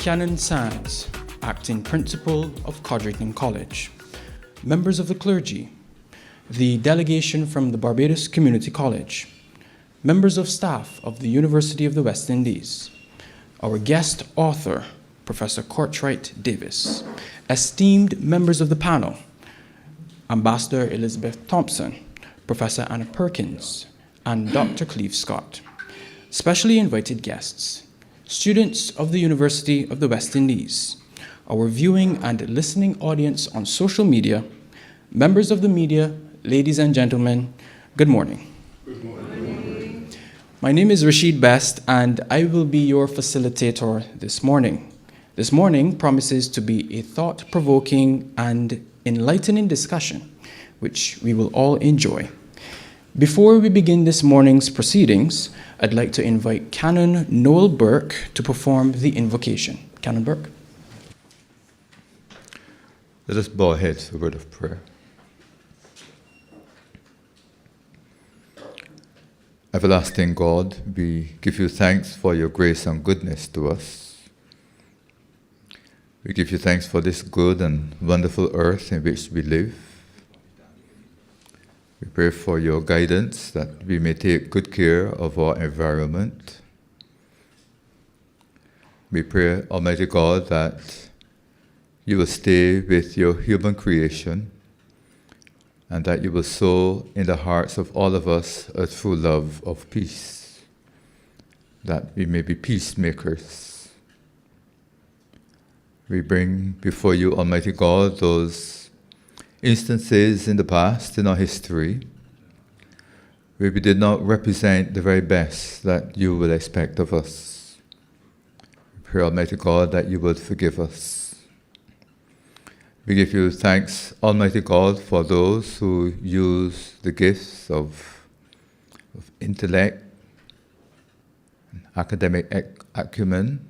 Canon Sands, Acting Principal of Codrington College, members of the clergy, the delegation from the Barbados Community College, members of staff of the University of the West Indies, our guest author, Professor Kortright Davis, esteemed members of the panel, Ambassador Elizabeth Thompson, Professor Anna Perkins, and Dr. Cleve Scott, specially invited guests, students of the University of the West Indies, our viewing and listening audience on social media, members of the media, ladies and gentlemen, good morning. Good morning. My name is Rashid Best, and I will be your facilitator this morning. This morning promises to be a thought-provoking and enlightening discussion, which we will all enjoy. Before we begin this morning's proceedings, I'd like to invite Canon Noel Burke to perform the invocation. Canon Burke. Let us bow our heads for a word of prayer. Everlasting God, we give you thanks for your grace and goodness to us. We give you thanks for this good and wonderful earth in which we live. We pray for your guidance that we may take good care of our environment. We pray, Almighty God, that you will stay with your human creation and that you will sow in the hearts of all of us a true love of peace, that we may be peacemakers. We bring before you, Almighty God, those instances in the past, in our history, where we did not represent the very best that you will expect of us. We pray, Almighty God, that you would forgive us. We give you thanks, Almighty God, for those who use the gifts of intellect and academic acumen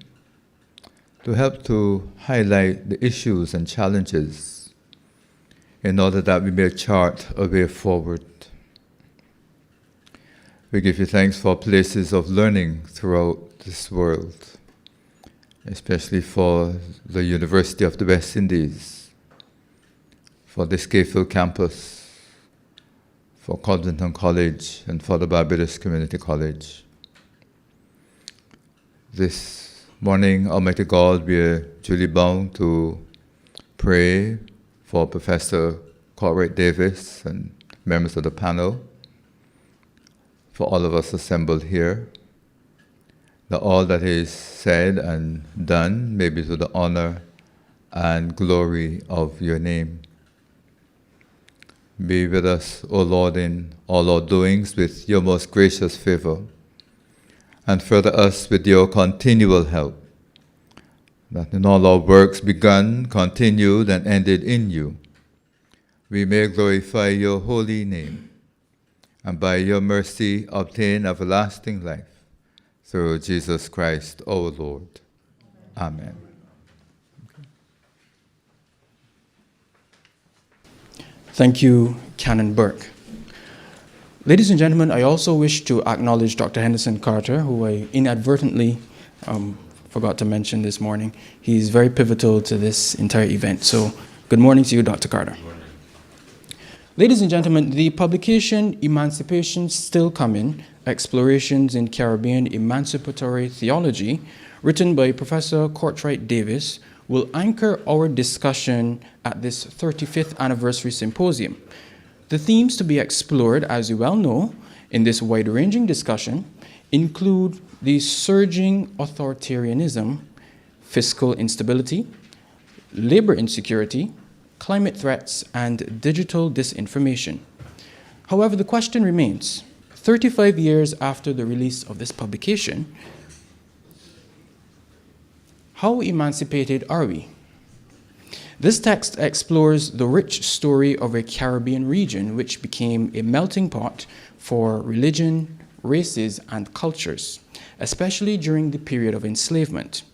to help to highlight the issues and challenges in order that we may chart a way forward. We give you thanks for places of learning throughout this world, especially for the University of the West Indies, for the Scafield campus, for Codrington College, and for the Barbados Community College. This morning, Almighty God, we are duly bound to pray for Professor Kortright Davis and members of the panel, for all of us assembled here, that all that is said and done may be to the honor and glory of your name. Be with us, O Lord, in all our doings with your most gracious favor, and further us with your continual help, that in all our works begun, continued, and ended in you, we may glorify your holy name, and by your mercy obtain everlasting life, through Jesus Christ, our Lord. Amen. Thank you, Canon Burke. Ladies and gentlemen, I also wish to acknowledge Dr. Henderson Carter, who I inadvertently forgot to mention this morning. He's very pivotal to this entire event. So good morning to you, Dr. Carter. Ladies and gentlemen, the publication Emancipation Still COMIN, Explorations in Caribbean Emancipatory Theology, written by Professor Kortright Davis, will anchor our discussion at this 35th anniversary symposium. The themes to be explored, as you well know, in this wide-ranging discussion include the surging authoritarianism, fiscal instability, labor insecurity, climate threats, and digital disinformation. However, the question remains, 35 years after the release of this publication, how emancipated are we? This text explores the rich story of a Caribbean region which became a melting pot for religion, races, and cultures, especially during the period of enslavement.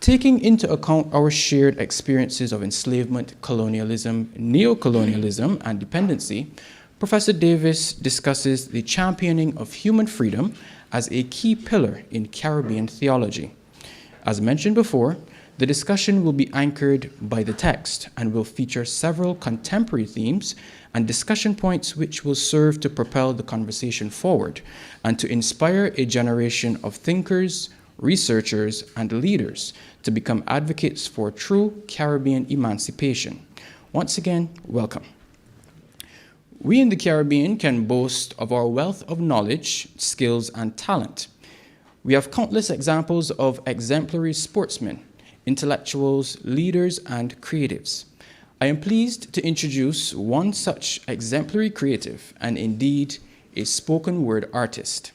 Taking into account our shared experiences of enslavement, colonialism, neocolonialism, and dependency, Professor Davis discusses the championing of human freedom as a key pillar in Caribbean theology. As mentioned before, The discussion will be anchored by the text and will feature several contemporary themes and discussion points which will serve to propel the conversation forward and to inspire a generation of thinkers, researchers, and leaders to become advocates for true Caribbean emancipation. Once again, welcome. We in the Caribbean can boast of our wealth of knowledge, skills, and talent. We have countless examples of exemplary sportsmen, intellectuals, leaders, and creatives. I am pleased to introduce one such exemplary creative and indeed a spoken word artist.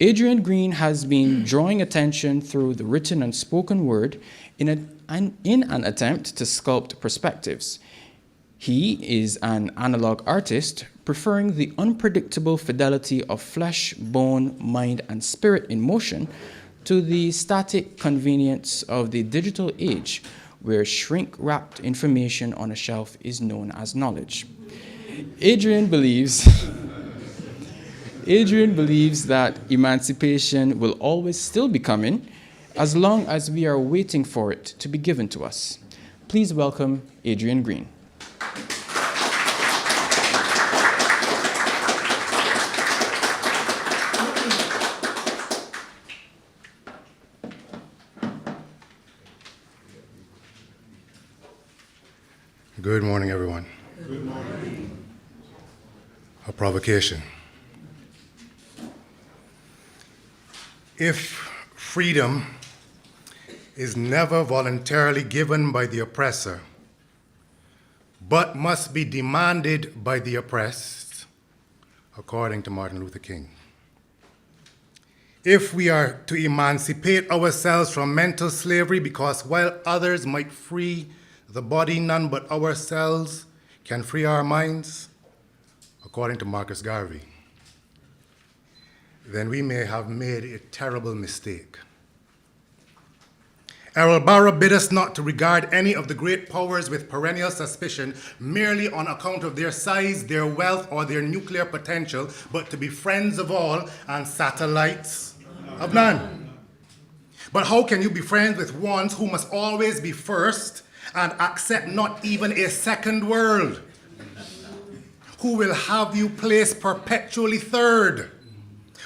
Adrian Green has been drawing attention through the written and spoken word in an attempt to sculpt perspectives. He is an analog artist, preferring the unpredictable fidelity of flesh, bone, mind, and spirit in motion to the static convenience of the digital age, where shrink-wrapped information on a shelf is known as knowledge. Adrian believes that emancipation will always still be coming as long as we are waiting for it to be given to us. Please welcome Adrian Green. Good morning, everyone. Good morning. A provocation. If freedom is never voluntarily given by the oppressor, but must be demanded by the oppressed, according to Martin Luther King, if we are to emancipate ourselves from mental slavery because while others might free the body, none but ourselves can free our minds, according to Marcus Garvey, then we may have made a terrible mistake. Errol Barrow bid us not to regard any of the great powers with perennial suspicion merely on account of their size, their wealth, or their nuclear potential, but to be friends of all and satellites of none. But how can you be friends with ones who must always be first and accept not even a second world, who will have you placed perpetually third,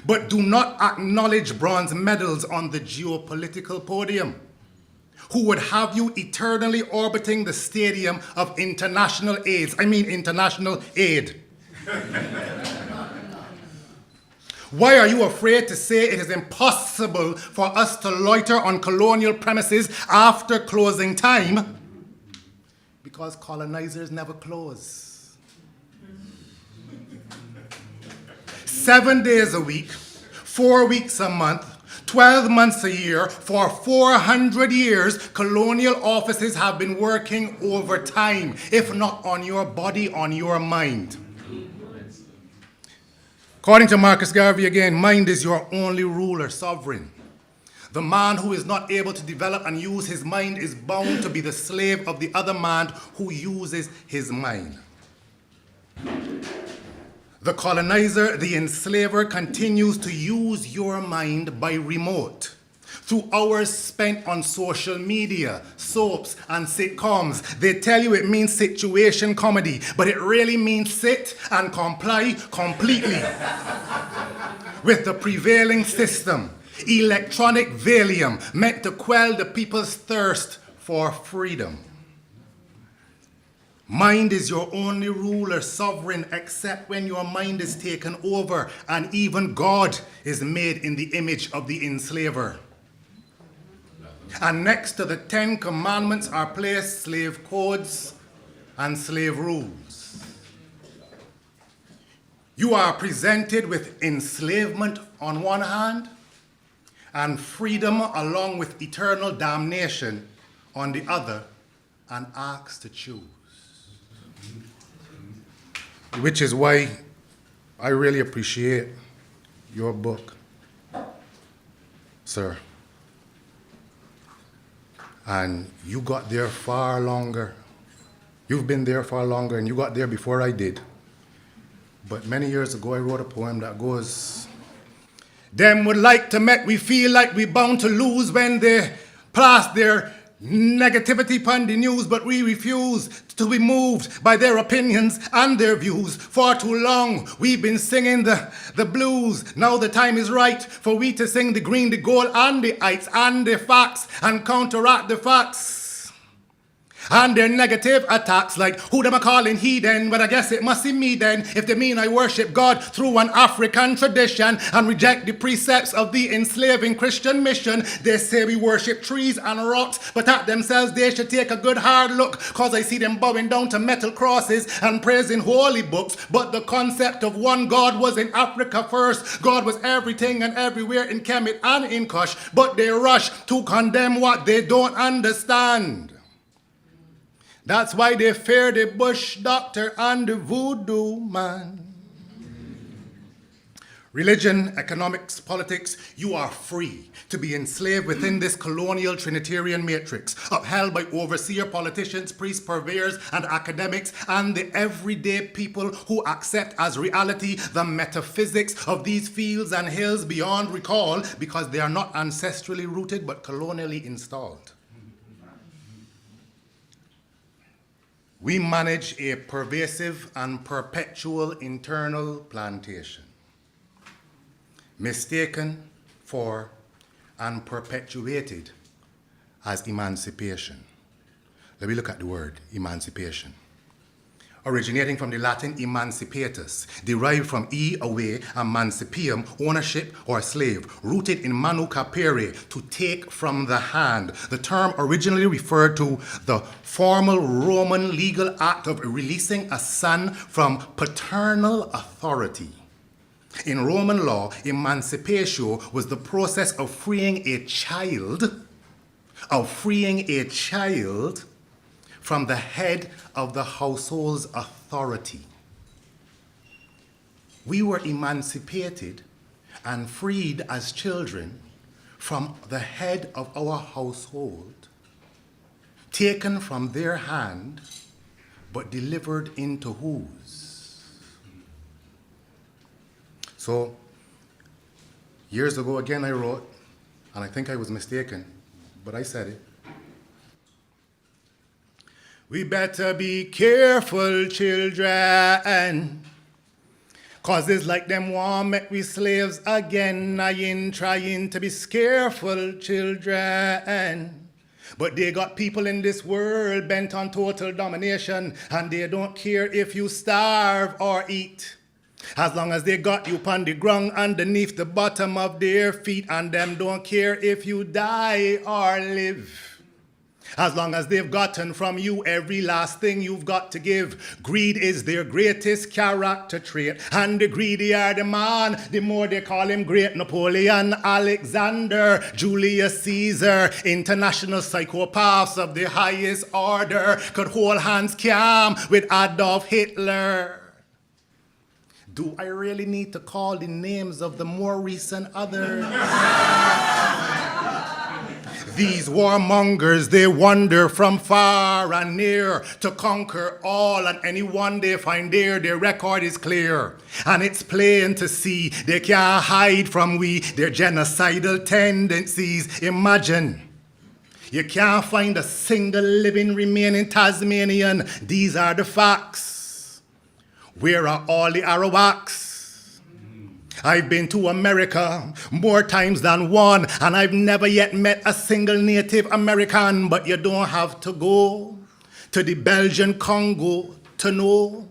but do not acknowledge bronze medals on the geopolitical podium, who would have you eternally orbiting the stadium of international aid. Why are you afraid to say it is impossible for us to loiter on colonial premises after closing time? Because colonizers never close. 7 days a week, 4 weeks a month, 12 months a year, for 400 years, colonial offices have been working overtime, if not on your body, on your mind. According to Marcus Garvey again, mind is your only ruler, sovereign. The man who is not able to develop and use his mind is bound to be the slave of the other man who uses his mind. The colonizer, the enslaver, continues to use your mind by remote, through hours spent on social media, soaps, and sitcoms. They tell you it means situation comedy, but it really means sit and comply completely with the prevailing system. Electronic Valium, meant to quell the people's thirst for freedom. Mind is your only ruler, sovereign, except when your mind is taken over and even God is made in the image of the enslaver. And next to the 10 Commandments are placed slave codes and slave rules. You are presented with enslavement on one hand and freedom along with eternal damnation on the other, and asked to choose. Which is why I really appreciate your book, sir. And you got there far longer. You've been there far longer, and you got there before I did. But many years ago, I wrote a poem that goes, "Them would like to make we feel like we bound to lose when they pass their Negativity upon the news, but we refuse to be moved by their opinions and their views. For too long, we've been singing the blues. Now the time is right for we to sing the green, the gold, and the ites, and the facts, and counteract the facts. And their negative attacks, like who them a calling heathen, but I guess it must be me then, if they mean I worship God through an African tradition and reject the precepts of the enslaving Christian mission. They say we worship trees and rocks, but at themselves they should take a good hard look, cause I see them bowing down to metal crosses and praising holy books. But the concept of one God was in Africa first. God was everything and everywhere in Kemet and in Kush, but they rush to condemn what they don't understand. That's why they fear the bush doctor and the voodoo man. Religion, economics, politics, you are free to be enslaved within this colonial Trinitarian matrix, upheld by overseer politicians, priests, purveyors, and academics, and the everyday people who accept as reality the metaphysics of these fields and hills beyond recall, because they are not ancestrally rooted but colonially installed. We manage a pervasive and perpetual internal plantation, mistaken for and perpetuated as emancipation. Let me look at the word emancipation. Originating from the Latin emancipatus, derived from e, away, and mancipium, ownership or slave, rooted in manu capere, to take from the hand. The term originally referred to the formal Roman legal act of releasing a son from paternal authority. In Roman law, emancipatio was the process of freeing a child from the head of the household's authority. We were emancipated and freed as children from the head of our household, taken from their hand, but delivered into whose? So, years ago again I wrote, and I think I was mistaken, but I said it. We better be careful, children, cause it's like them want make we slaves again. I ain't trying to be careful, children, but they got people in this world bent on total domination, and they don't care if you starve or eat, as long as they got you upon the ground underneath the bottom of their feet, and them don't care if you die or live. As long as they've gotten from you every last thing you've got to give. Greed is their greatest character trait, and the greedier the man, the more they call him great. Napoleon, Alexander, Julius Caesar, international psychopaths of the highest order, could hold hands calm with Adolf Hitler. Do I really need to call the names of the more recent others? These warmongers, they wander from far and near to conquer all and anyone they find there. Their record is clear, and it's plain to see they can't hide from their genocidal tendencies. Imagine, you can't find a single living remaining Tasmanian. These are the facts. Where are all the Arawaks? I've been to America more times than one, and I've never yet met a single Native American. But you don't have to go to the Belgian Congo to know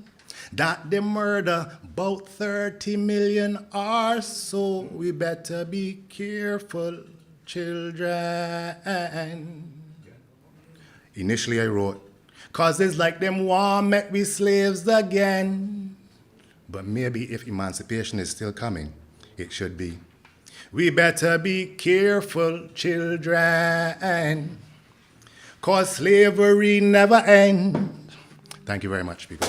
that they murder about 30 million or so. We better be careful, children. Initially I wrote, cause it's like them want make we slaves again. But maybe if emancipation is still coming, it should be, we better be careful, children, cause slavery never ends. Thank you very much, people.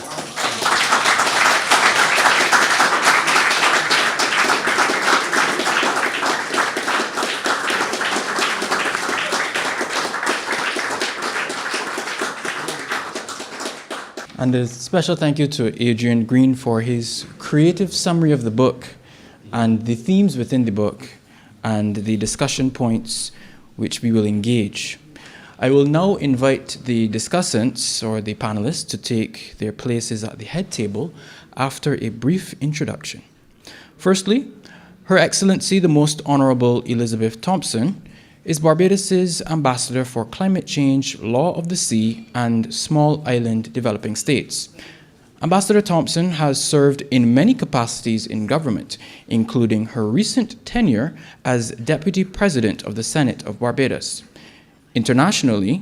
And a special thank you to Adrian Green for his creative summary of the book and the themes within the book and the discussion points which we will engage. I will now invite the discussants or the panelists to take their places at the head table after a brief introduction. Firstly, Her Excellency the Most Honorable Elizabeth Thompson is Barbados's Ambassador for Climate Change, Law of the Sea, and Small Island Developing States. Ambassador Thompson has served in many capacities in government, including her recent tenure as Deputy President of the Senate of Barbados. Internationally,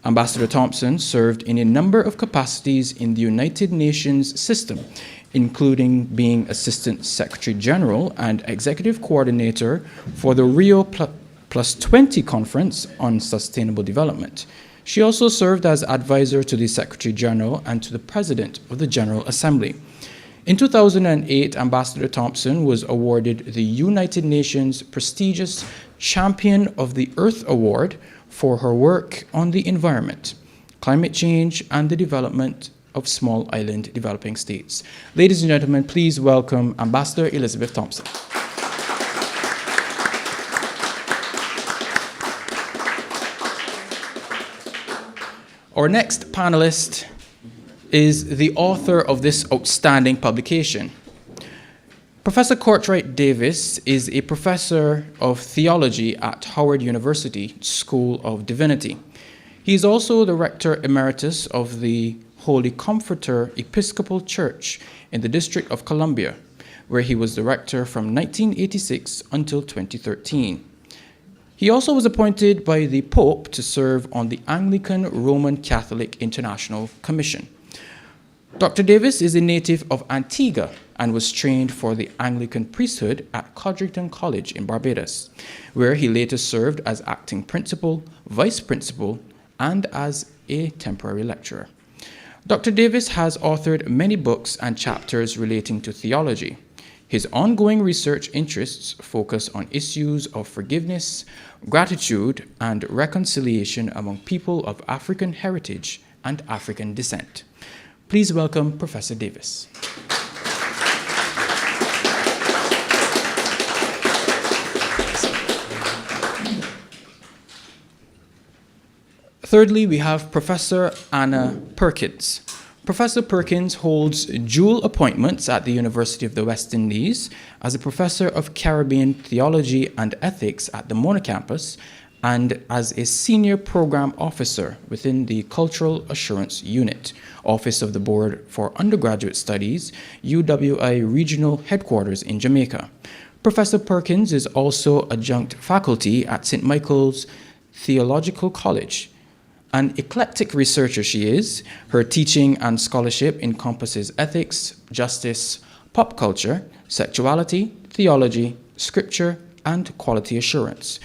Ambassador Thompson served in a number of capacities in the United Nations system, including being Assistant Secretary General and Executive Coordinator for the Rio Plus 20 Conference on Sustainable Development. She also served as advisor to the Secretary General and to the President of the General Assembly. In 2008, Ambassador Thompson was awarded the United Nations prestigious Champion of the Earth Award for her work on the environment, climate change, and the development of small island developing states. Ladies and gentlemen, please welcome Ambassador Elizabeth Thompson. Our next panelist is the author of this outstanding publication. Professor Kortright Davis is a professor of theology at Howard University School of Divinity. He is also the rector emeritus of the Holy Comforter Episcopal Church in the District of Columbia, where he was the rector from 1986 until 2013. He also was appointed by the Pope to serve on the Anglican Roman Catholic International Commission. Dr. Davis is a native of Antigua and was trained for the Anglican priesthood at Codrington College in Barbados, where he later served as acting principal, vice principal, and as a temporary lecturer. Dr. Davis has authored many books and chapters relating to theology. His ongoing research interests focus on issues of forgiveness, gratitude, and reconciliation among people of African heritage and African descent. Please welcome Professor Davis. Thirdly, we have Professor Anna Perkins. Professor Perkins holds dual appointments at the University of the West Indies as a professor of Caribbean theology and ethics at the Mona campus and as a senior program officer within the Cultural Assurance Unit, Office of the Board for Undergraduate Studies, UWI Regional Headquarters in Jamaica. Professor Perkins is also adjunct faculty at St. Michael's Theological College. An eclectic researcher she is. Her teaching and scholarship encompasses ethics, justice, pop culture, sexuality, theology, scripture, and quality assurance.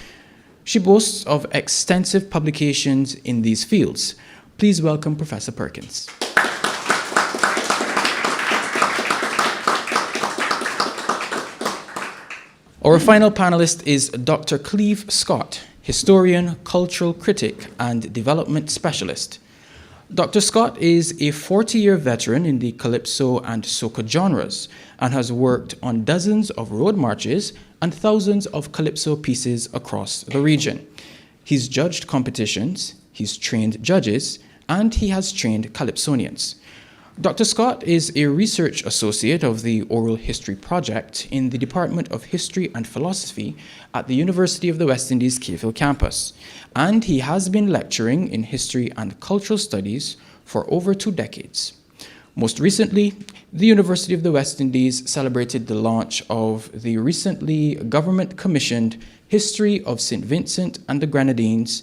She boasts of extensive publications in these fields. Please welcome Professor Perkins. Our final panelist is Dr. Cleve Scott, historian, cultural critic, and development specialist. Dr. Scott is a 40-year veteran in the calypso and soca genres and has worked on dozens of road marches and thousands of calypso pieces across the region. He's judged competitions, he's trained judges, and he has trained calypsonians. Dr. Scott is a research associate of the Oral History Project in the Department of History and Philosophy at the University of the West Indies Cave Hill campus, and he has been lecturing in history and cultural studies for over 2 decades. Most recently, the University of the West Indies celebrated the launch of the recently government-commissioned History of St. Vincent and the Grenadines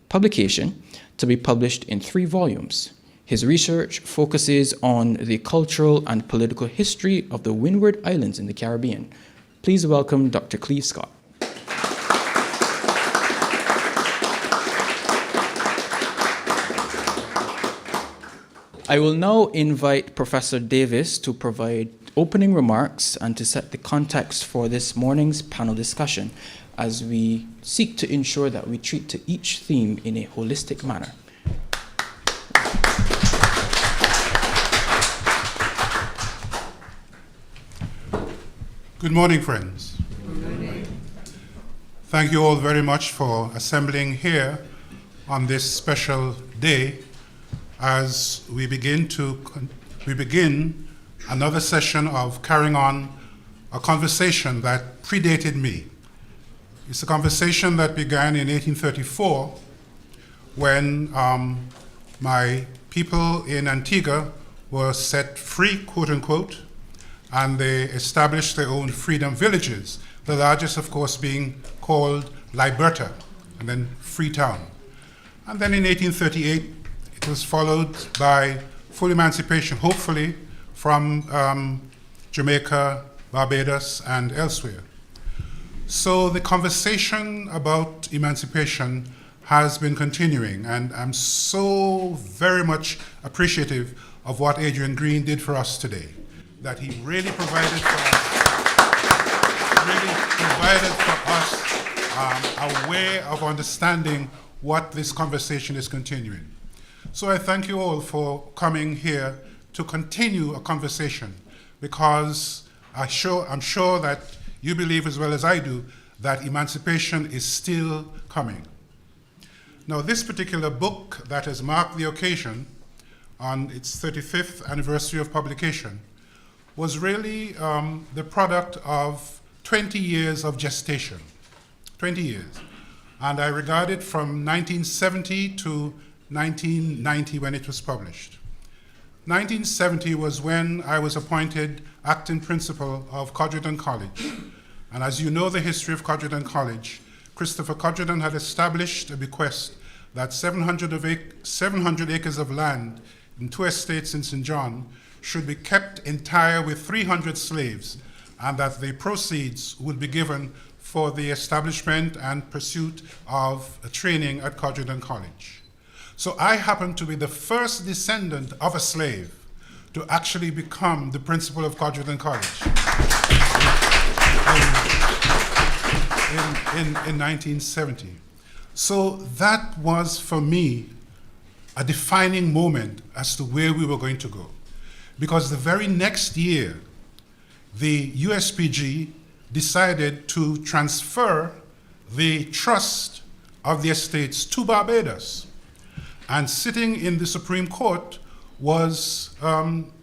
publication to be published in 3 volumes. His research focuses on the cultural and political history of the Windward Islands in the Caribbean. Please welcome Dr. Cleve Scott. I will now invite Professor Davis to provide opening remarks and to set the context for this morning's panel discussion as we seek to ensure that we treat to each theme in a holistic manner. Good morning, friends. Good morning. Thank you all very much for assembling here on this special day as we begin another session of carrying on a conversation that predated me. It's a conversation that began in 1834 when my people in Antigua were set free, quote unquote, and they established their own freedom villages, the largest, of course, being called Liberta, and then Freetown. And then in 1838, it was followed by full emancipation, hopefully, from Jamaica, Barbados, and elsewhere. So the conversation about emancipation has been continuing, and I'm so very much appreciative of what Adrian Green did for us today, that he really provided for us a way of understanding what this conversation is continuing. So I thank you all for coming here to continue a conversation, because I'm sure that you believe as well as I do that emancipation is still coming. Now, this particular book that has marked the occasion on its 35th anniversary of publication was really the product of 20 years of gestation, 20 years. And I regard it from 1970 to 1990 when it was published. 1970 was when I was appointed acting principal of Kortright College. And as you know the history of Kortright College, Christopher Kortright had established a bequest that 700 acres of land in 2 estates in St. John should be kept entire with 300 slaves, and that the proceeds would be given for the establishment and pursuit of training at Kortright College. So I happen to be the first descendant of a slave to actually become the principal of Kortright College in 1970. So that was, for me, a defining moment as to where we were going to go. Because the very next year, the USPG decided to transfer the trust of the estates to Barbados. And sitting in the Supreme Court was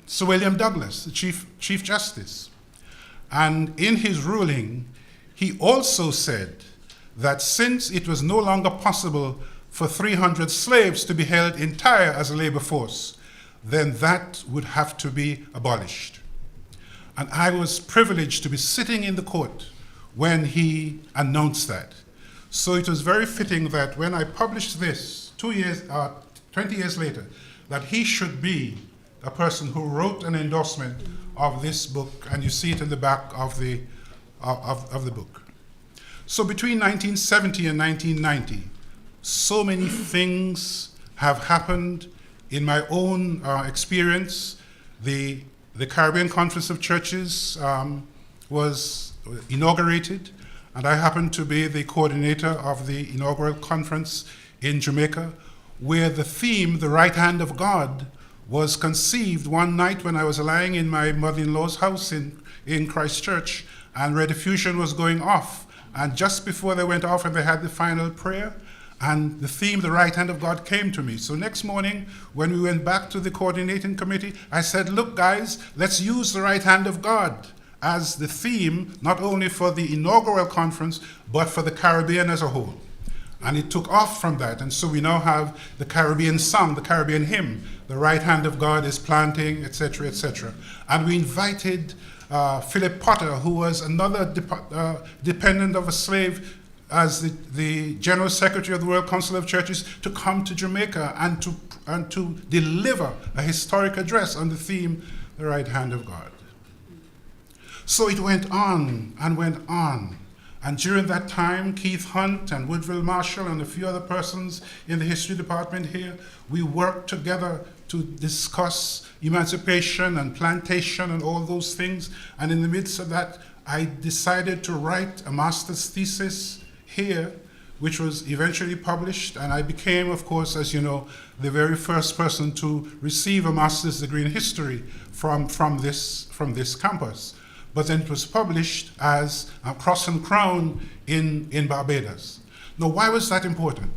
Sir William Douglas, the Chief Justice. And in his ruling, he also said that since it was no longer possible for 300 slaves to be held entire as a labor force, then that would have to be abolished. And I was privileged to be sitting in the court when he announced that. So it was very fitting that when I published this 20 years later, that he should be a person who wrote an endorsement of this book, and you see it in the back of the book. So between 1970 and 1990, so many things have happened in my own experience. The Caribbean Conference of Churches was inaugurated, and I happened to be the coordinator of the inaugural conference in Jamaica, where the theme, the right hand of God, was conceived one night when I was lying in my mother-in-law's house in Christchurch, and rediffusion was going off. And just before they went off and they had the final prayer, and the theme, the right hand of God, came to me. So next morning, when we went back to the coordinating committee, I said, look guys, let's use the right hand of God as the theme, not only for the inaugural conference, but for the Caribbean as a whole. And it took off from that. And so we now have the Caribbean song, the Caribbean hymn, the right hand of God is planting, etc., etc. And we invited Philip Potter, who was another dependent of a slave, as the General Secretary of the World Council of Churches, to come to Jamaica and to deliver a historic address on the theme, the right hand of God. So it went on and went on. And during that time, Keith Hunt and Woodville Marshall and a few other persons in the history department here, we worked together to discuss emancipation and plantation and all those things. And in the midst of that, I decided to write a master's thesis here, which was eventually published. And I became, of course, as you know, the very first person to receive a master's degree in history from this campus. But then it was published as Cross and Crown in Barbados. Now, why was that important?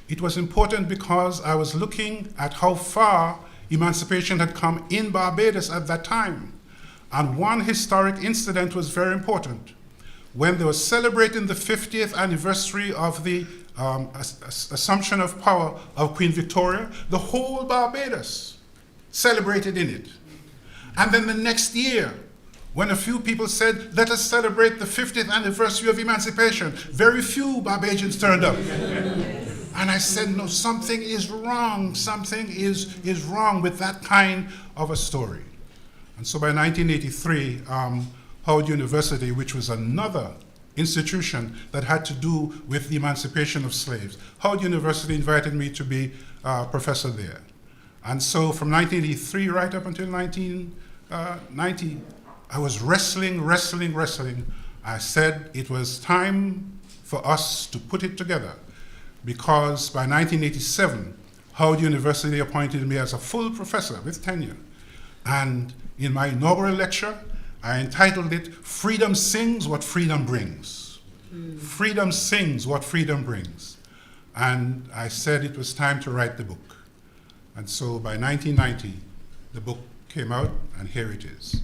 It was important because I was looking at how far emancipation had come in Barbados at that time. And one historic incident was very important. When they were celebrating the 50th anniversary of the assumption of power of Queen Victoria, the whole Barbados celebrated in it. And then the next year, when a few people said, let us celebrate the 50th anniversary of emancipation, very few Barbadians turned up. And I said, no, something is wrong. Something is wrong with that kind of a story. And so by 1983, Howard University, which was another institution that had to do with the emancipation of slaves, Howard University invited me to be a professor there. And so from 1983 right up until 1990, I was wrestling. I said it was time for us to put it together, because by 1987, Howard University appointed me as a full professor with tenure. And in my inaugural lecture, I entitled it, Freedom Sings What Freedom Brings. Freedom sings what freedom brings. And I said it was time to write the book. And so by 1990, the book came out, and here it is.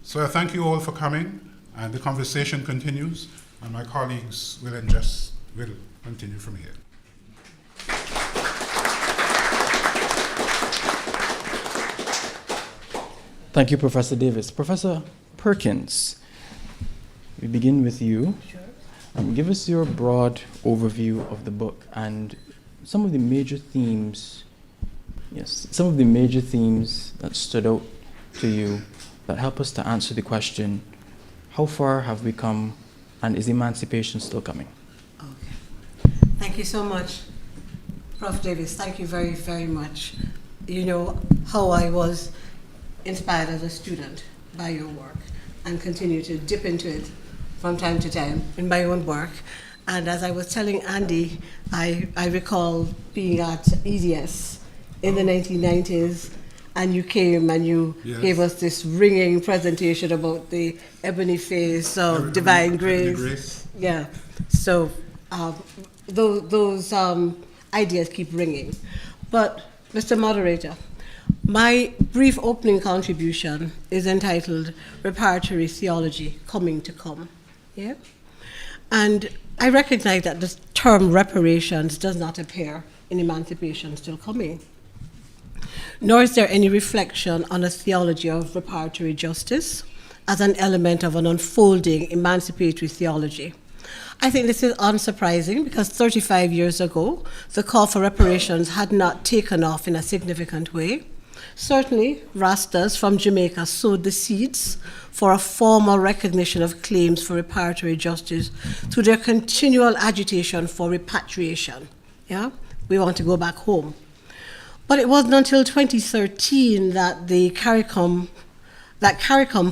So I thank you all for coming, and the conversation continues, and my colleagues will continue from here. Thank you, Professor Davis. Professor Perkins, we begin with you. Sure. Give us your broad overview of the book and some of the major themes, that stood out to you that help us to answer the question, how far have we come, and is emancipation still coming? Okay. Thank you so much, Prof. Davis. Thank you very, very much. You know how I was inspired as a student by your work and continue to dip into it from time to time in my own work. And as I was telling Andy, I recall being at EDS in the 1990s, and you came and you gave us this ringing presentation about the ebony face of divine grace. Yeah, so those ideas keep ringing. But, Mr. Moderator, my brief opening contribution is entitled Reparatory Theology, Coming to Come. Yeah? And I recognize that the term reparations does not appear in Emancipation Still Coming, nor is there any reflection on a theology of reparatory justice as an element of an unfolding emancipatory theology. I think this is unsurprising because 35 years ago, the call for reparations had not taken off in a significant way. Certainly, Rastas from Jamaica sowed the seeds for a formal recognition of claims for reparatory justice through their continual agitation for repatriation. Yeah? We want to go back home. But it wasn't until 2013 that CARICOM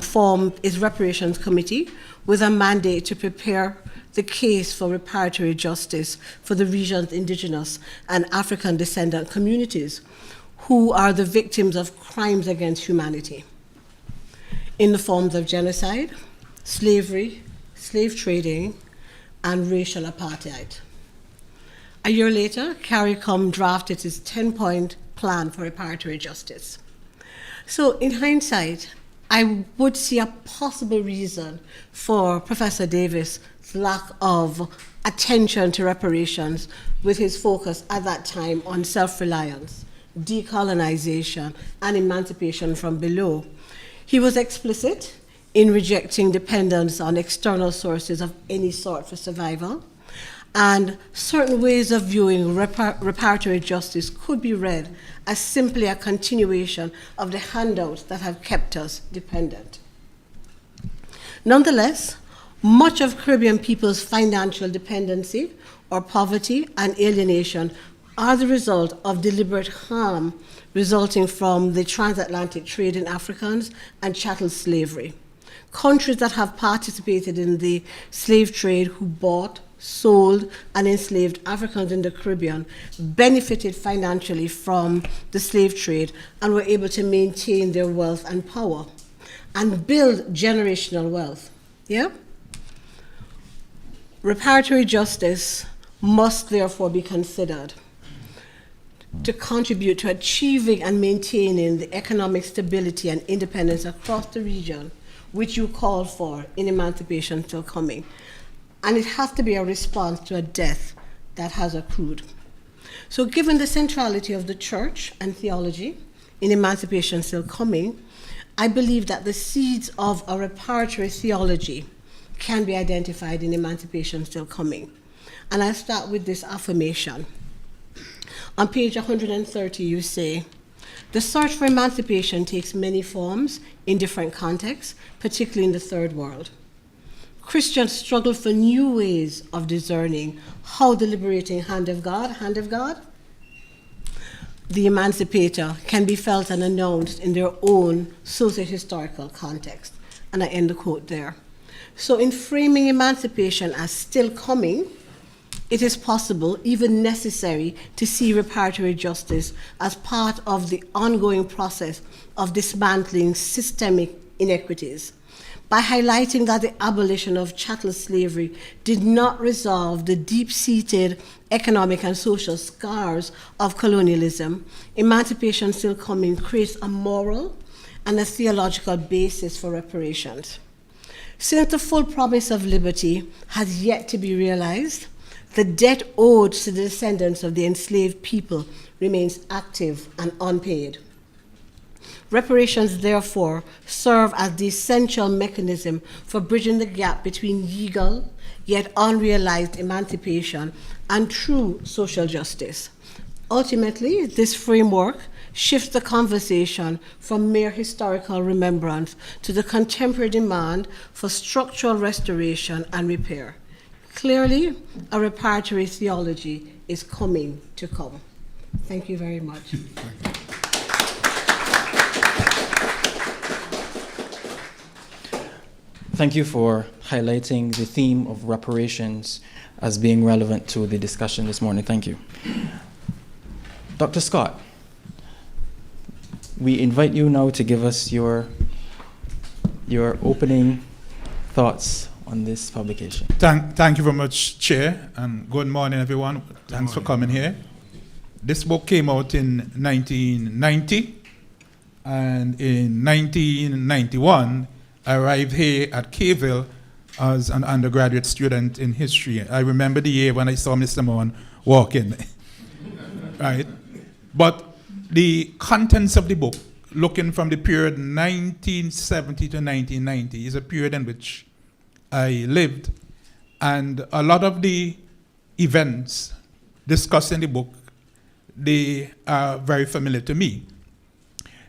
formed its reparations committee with a mandate to prepare the case for reparatory justice for the region's indigenous and African descendant communities who are the victims of crimes against humanity in the forms of genocide, slavery, slave trading, and racial apartheid. A year later, CARICOM drafted its 10-point plan for reparatory justice. So in hindsight, I would see a possible reason for Professor Davis' lack of attention to reparations with his focus at that time on self-reliance, decolonization, and emancipation from below. He was explicit in rejecting dependence on external sources of any sort for survival, and certain ways of viewing reparatory justice could be read as simply a continuation of the handouts that have kept us dependent. Nonetheless, much of Caribbean people's financial dependency or poverty and alienation are the result of deliberate harm resulting from the transatlantic trade in Africans and chattel slavery. Countries that have participated in the slave trade who bought, sold, and enslaved Africans in the Caribbean benefited financially from the slave trade and were able to maintain their wealth and power and build generational wealth. Yeah? Reparatory justice must therefore be considered to contribute to achieving and maintaining the economic stability and independence across the region, which you called for in Emancipation Still Coming. And it has to be a response to a death that has accrued. So given the centrality of the church and theology in Emancipation Still Coming, I believe that the seeds of a reparatory theology can be identified in Emancipation Still Coming. And I'll start with this affirmation. On page 130, you say, "The search for emancipation takes many forms in different contexts, particularly in the third world. Christians struggle for new ways of discerning how the liberating hand of God, the emancipator, can be felt and announced in their own socio-historical context." And I end the quote there. So in framing emancipation as still coming, it is possible, even necessary, to see reparatory justice as part of the ongoing process of dismantling systemic inequities, by highlighting that the abolition of chattel slavery did not resolve the deep-seated economic and social scars of colonialism. Emancipation Still Coming creates a moral and a theological basis for reparations. Since the full promise of liberty has yet to be realized, the debt owed to the descendants of the enslaved people remains active and unpaid. Reparations, therefore, serve as the essential mechanism for bridging the gap between legal yet unrealized emancipation and true social justice. Ultimately, this framework shifts the conversation from mere historical remembrance to the contemporary demand for structural restoration and repair. Clearly, a reparatory theology is coming to come. Thank you very much. Thank you for highlighting the theme of reparations as being relevant to the discussion this morning. Thank you. Dr. Scott, we invite you now to give us your opening thoughts on this publication. Thank you very much, Chair, and good morning, everyone. Thanks for coming here. This book came out in 1990, and in 1991, I arrived here at Caville as an undergraduate student in history. I remember the year when I saw Mr. Mohan walk in, right? But the contents of the book, looking from the period 1970 to 1990, is a period in which I lived, and a lot of the events discussed in the book, they are very familiar to me.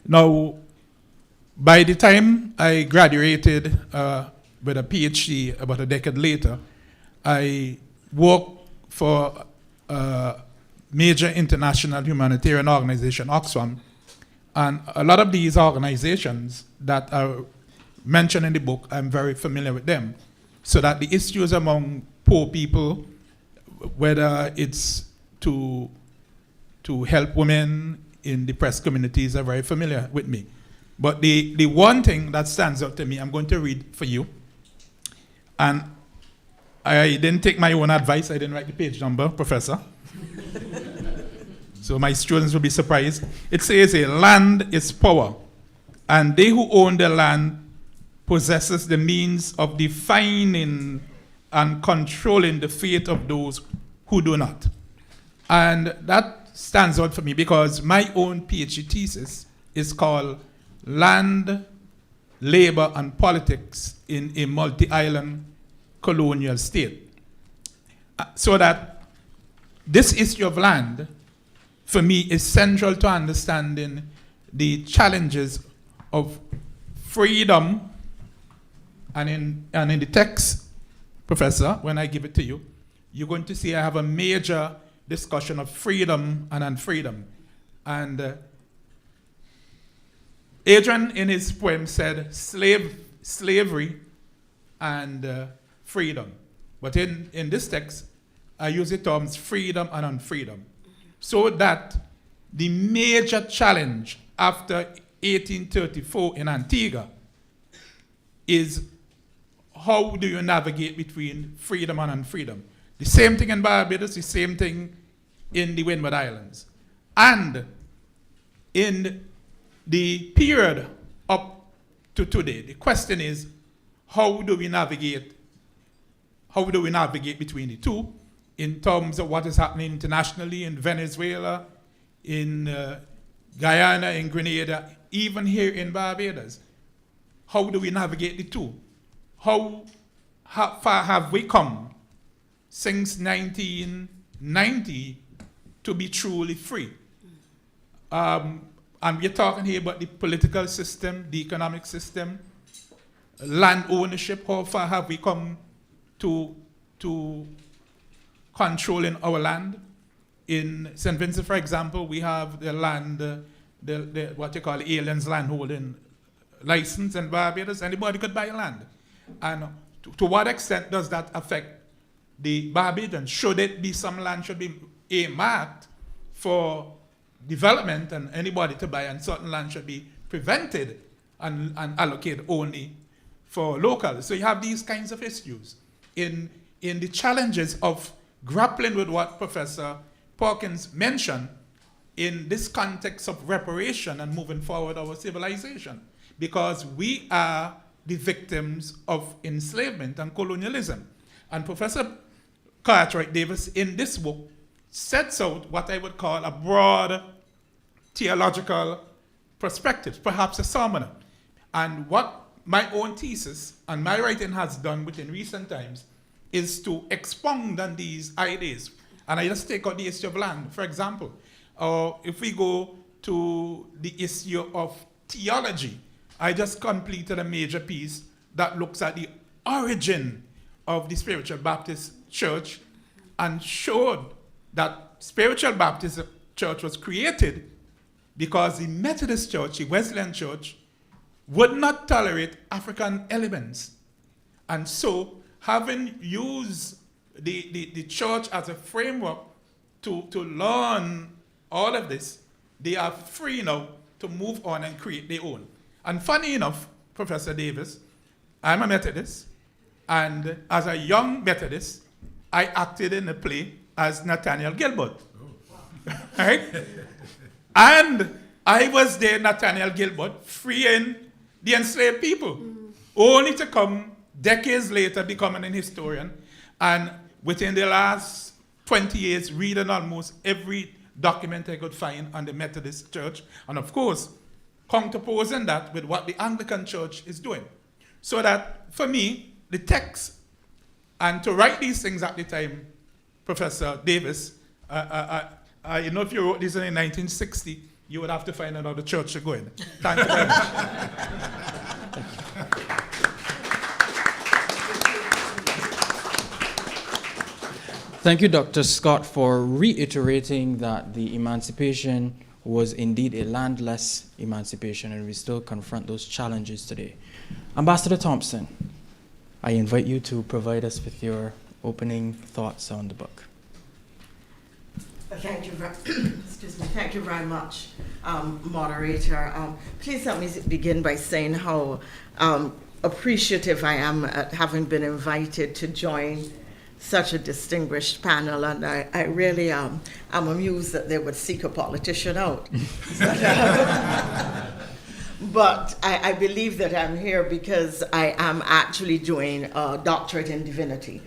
Now, by the time I graduated with a PhD about a decade later, I worked for a major international humanitarian organization, Oxfam, and a lot of these organizations that are mentioned in the book, I'm very familiar with them. So that the issues among poor people, whether it's to help women in depressed communities, are very familiar with me. But the one thing that stands out to me, I'm going to read for you. And I didn't take my own advice. I didn't write the page number, Professor. So my students will be surprised. It says, land is power, and they who own the land possesses the means of defining and controlling the fate of those who do not. And that stands out for me because my own PhD thesis is called Land, Labor, and Politics in a Multi-Island Colonial State. So that this issue of land, for me, is central to understanding the challenges of freedom. And in the text, Professor, when I give it to you, you're going to see I have a major discussion of freedom and unfreedom. And Adrian, in his poem, said slavery and freedom. But in this text, I use the terms freedom and unfreedom. So that the major challenge after 1834 in Antigua is how do you navigate between freedom and unfreedom? The same thing in Barbados, the same thing in the Windward Islands. And in the period up to today, the question is, how do we navigate between the two in terms of what is happening internationally in Venezuela, in Guyana, in Grenada, even here in Barbados? How do we navigate the two? How far have we come since 1990 to be truly free? And we're talking here about the political system, the economic system, land ownership. How far have we come to controlling our land? In St. Vincent, for example, we have the land, the what you call aliens landholding license in Barbados. Anybody could buy land. And to what extent does that affect the Barbadians? Should it be some land should be earmarked for development and anybody to buy, and certain land should be prevented and allocated only for locals? So you have these kinds of issues in the challenges of grappling with what Professor Perkins mentioned in this context of reparation and moving forward our civilization, because we are the victims of enslavement and colonialism. And Professor Kortright Davis in this book sets out what I would call a broad theological perspective, perhaps a sermon. And what my own thesis and my writing has done within recent times is to expound on these ideas. And I just take out the issue of land, for example. If we go to the issue of theology, I just completed a major piece that looks at the origin of the Spiritual Baptist Church and showed that Spiritual Baptist Church was created because the Methodist Church, the Wesleyan Church, would not tolerate African elements. And so, having used the church as a framework to learn all of this, they are free now to move on and create their own. And funny enough, Professor Davis, I'm a Methodist, and as a young Methodist, I acted in a play as Nathaniel Gilbert. Right? And I was there, Nathaniel Gilbert, freeing the enslaved people, only to come decades later becoming an historian, and within the last 20 years reading almost every document I could find on the Methodist Church, and of course, counterposing that with what the Anglican Church is doing. So that, for me, the text, and to write these things at the time, Professor Davis, you know, if you wrote this in 1960, you would have to find another church to go in. Thank you very much. Thank you, Dr. Scott, for reiterating that the emancipation was indeed a landless emancipation, and we still confront those challenges today. Ambassador Thompson, I invite you to provide us with your opening thoughts on the book. Thank you Thank you very much, moderator. Please let me begin by saying how appreciative I am at having been invited to join such a distinguished panel, and I really am amused that they would seek a politician out. But I believe that I'm here because I am actually doing a doctorate in divinity.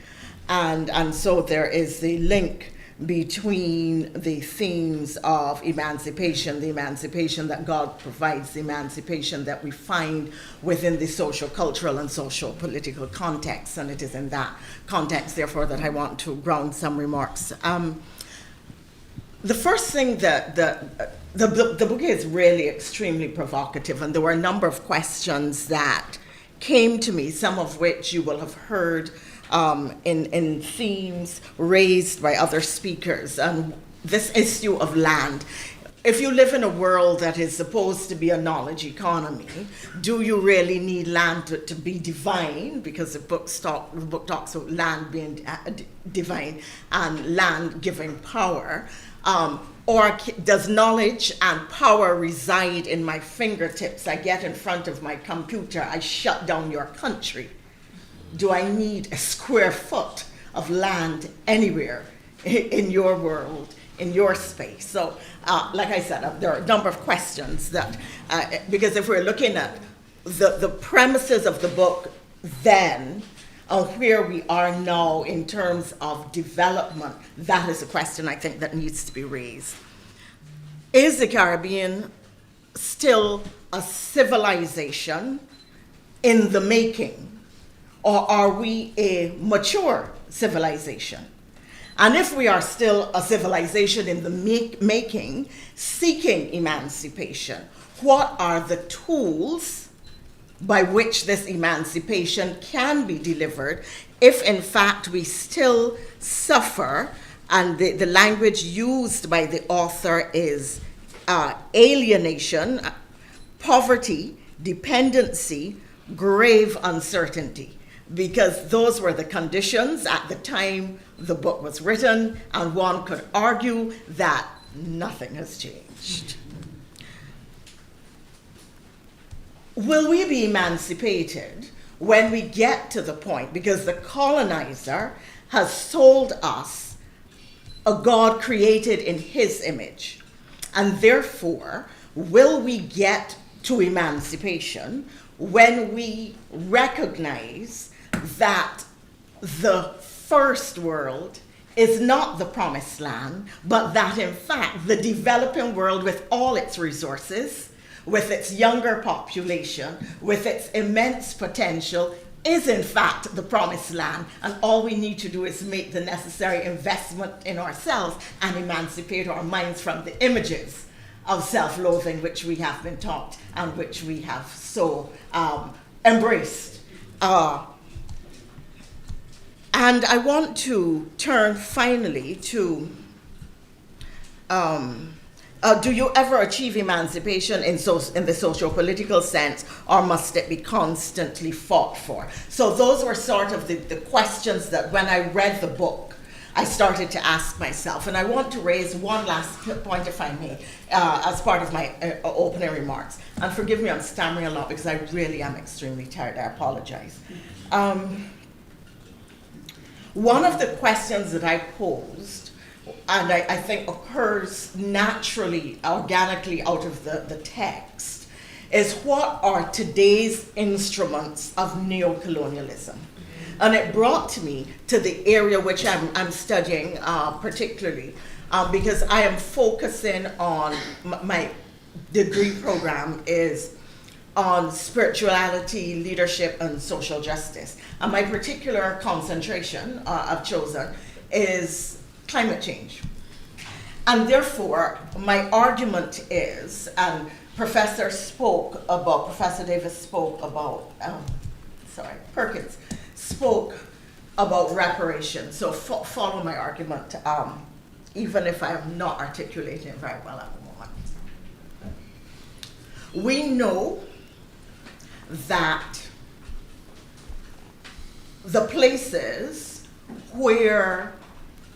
And so there is the link between the themes of emancipation, the emancipation that God provides, the emancipation that we find within the social, cultural, and social political context. And it is in that context, therefore, that I want to ground some remarks. The first thing that the book is really extremely provocative, and there were a number of questions that came to me, some of which you will have heard in themes raised by other speakers. And this issue of land. If you live in a world that is supposed to be a knowledge economy, do you really need land to be divine? Because the book talks about land being divine and land giving power. Or does knowledge and power reside in my fingertips? I get in front of my computer, I shut down your country. Do I need a square foot of land anywhere in your world, in your space. So, like I said, there are a number of questions that, because if we're looking at the premises of the book then, and where we are now in terms of development, that is a question I think that needs to be raised. Is the Caribbean still a civilization in the making, or are we a mature civilization? And if we are still a civilization in the making, seeking emancipation, what are the tools by which this emancipation can be delivered if in fact we still suffer, and the language used by the author is alienation, poverty, dependency, grave uncertainty, because those were the conditions at the time the book was written, and one could argue that nothing has changed. Will we be emancipated when we get to the point, because the colonizer has sold us a God created in his image, and therefore, will we get to emancipation when we recognize that the first world is not the promised land, but that in fact the developing world with all its resources, with its younger population, with its immense potential, is in fact the promised land, and all we need to do is make the necessary investment in ourselves and emancipate our minds from the images of self-loathing which we have been taught and which we have so embraced. And I want to turn finally to, do you ever achieve emancipation in the socio-political sense, or must it be constantly fought for? So those were sort of the questions that when I read the book, I started to ask myself. And I want to raise one last point, if I may, as part of my opening remarks. And forgive me, I'm stammering a lot because I really am extremely tired. I apologize. One of the questions that I posed, and I think occurs naturally, organically out of the text, is what are today's instruments of neocolonialism? And it brought me to the area which I'm studying particularly, because I am focusing on, my degree program is on spirituality, leadership, and social justice. And my particular concentration I've chosen is climate change. And therefore, my argument is, and Professor Davis spoke about, Perkins spoke about reparations. So follow my argument, even if I am not articulating it very well at the moment. We know that the places where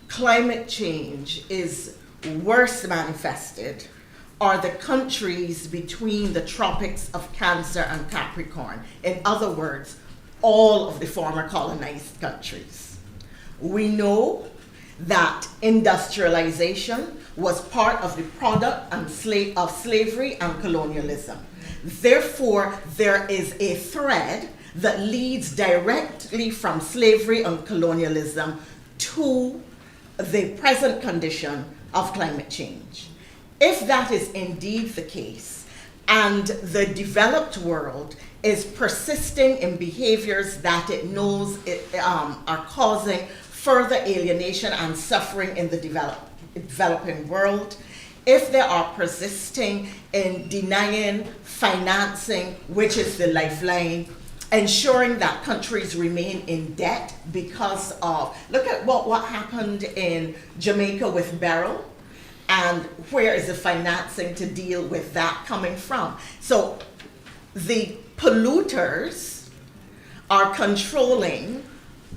climate change is worst manifested are the countries between the tropics of Cancer and Capricorn. In other words, all of the former colonized countries. We know that industrialization was part of the product of slavery and colonialism. Therefore, there is a thread that leads directly from slavery and colonialism to the present condition of climate change. If that is indeed the case, and the developed world is persisting in behaviors that it knows are causing further alienation and suffering in the developing world, if they are persisting in denying financing, which is the lifeline, ensuring that countries remain in debt because of, look at what happened in Jamaica with Beryl, and where is the financing to deal with that coming from? So the polluters are controlling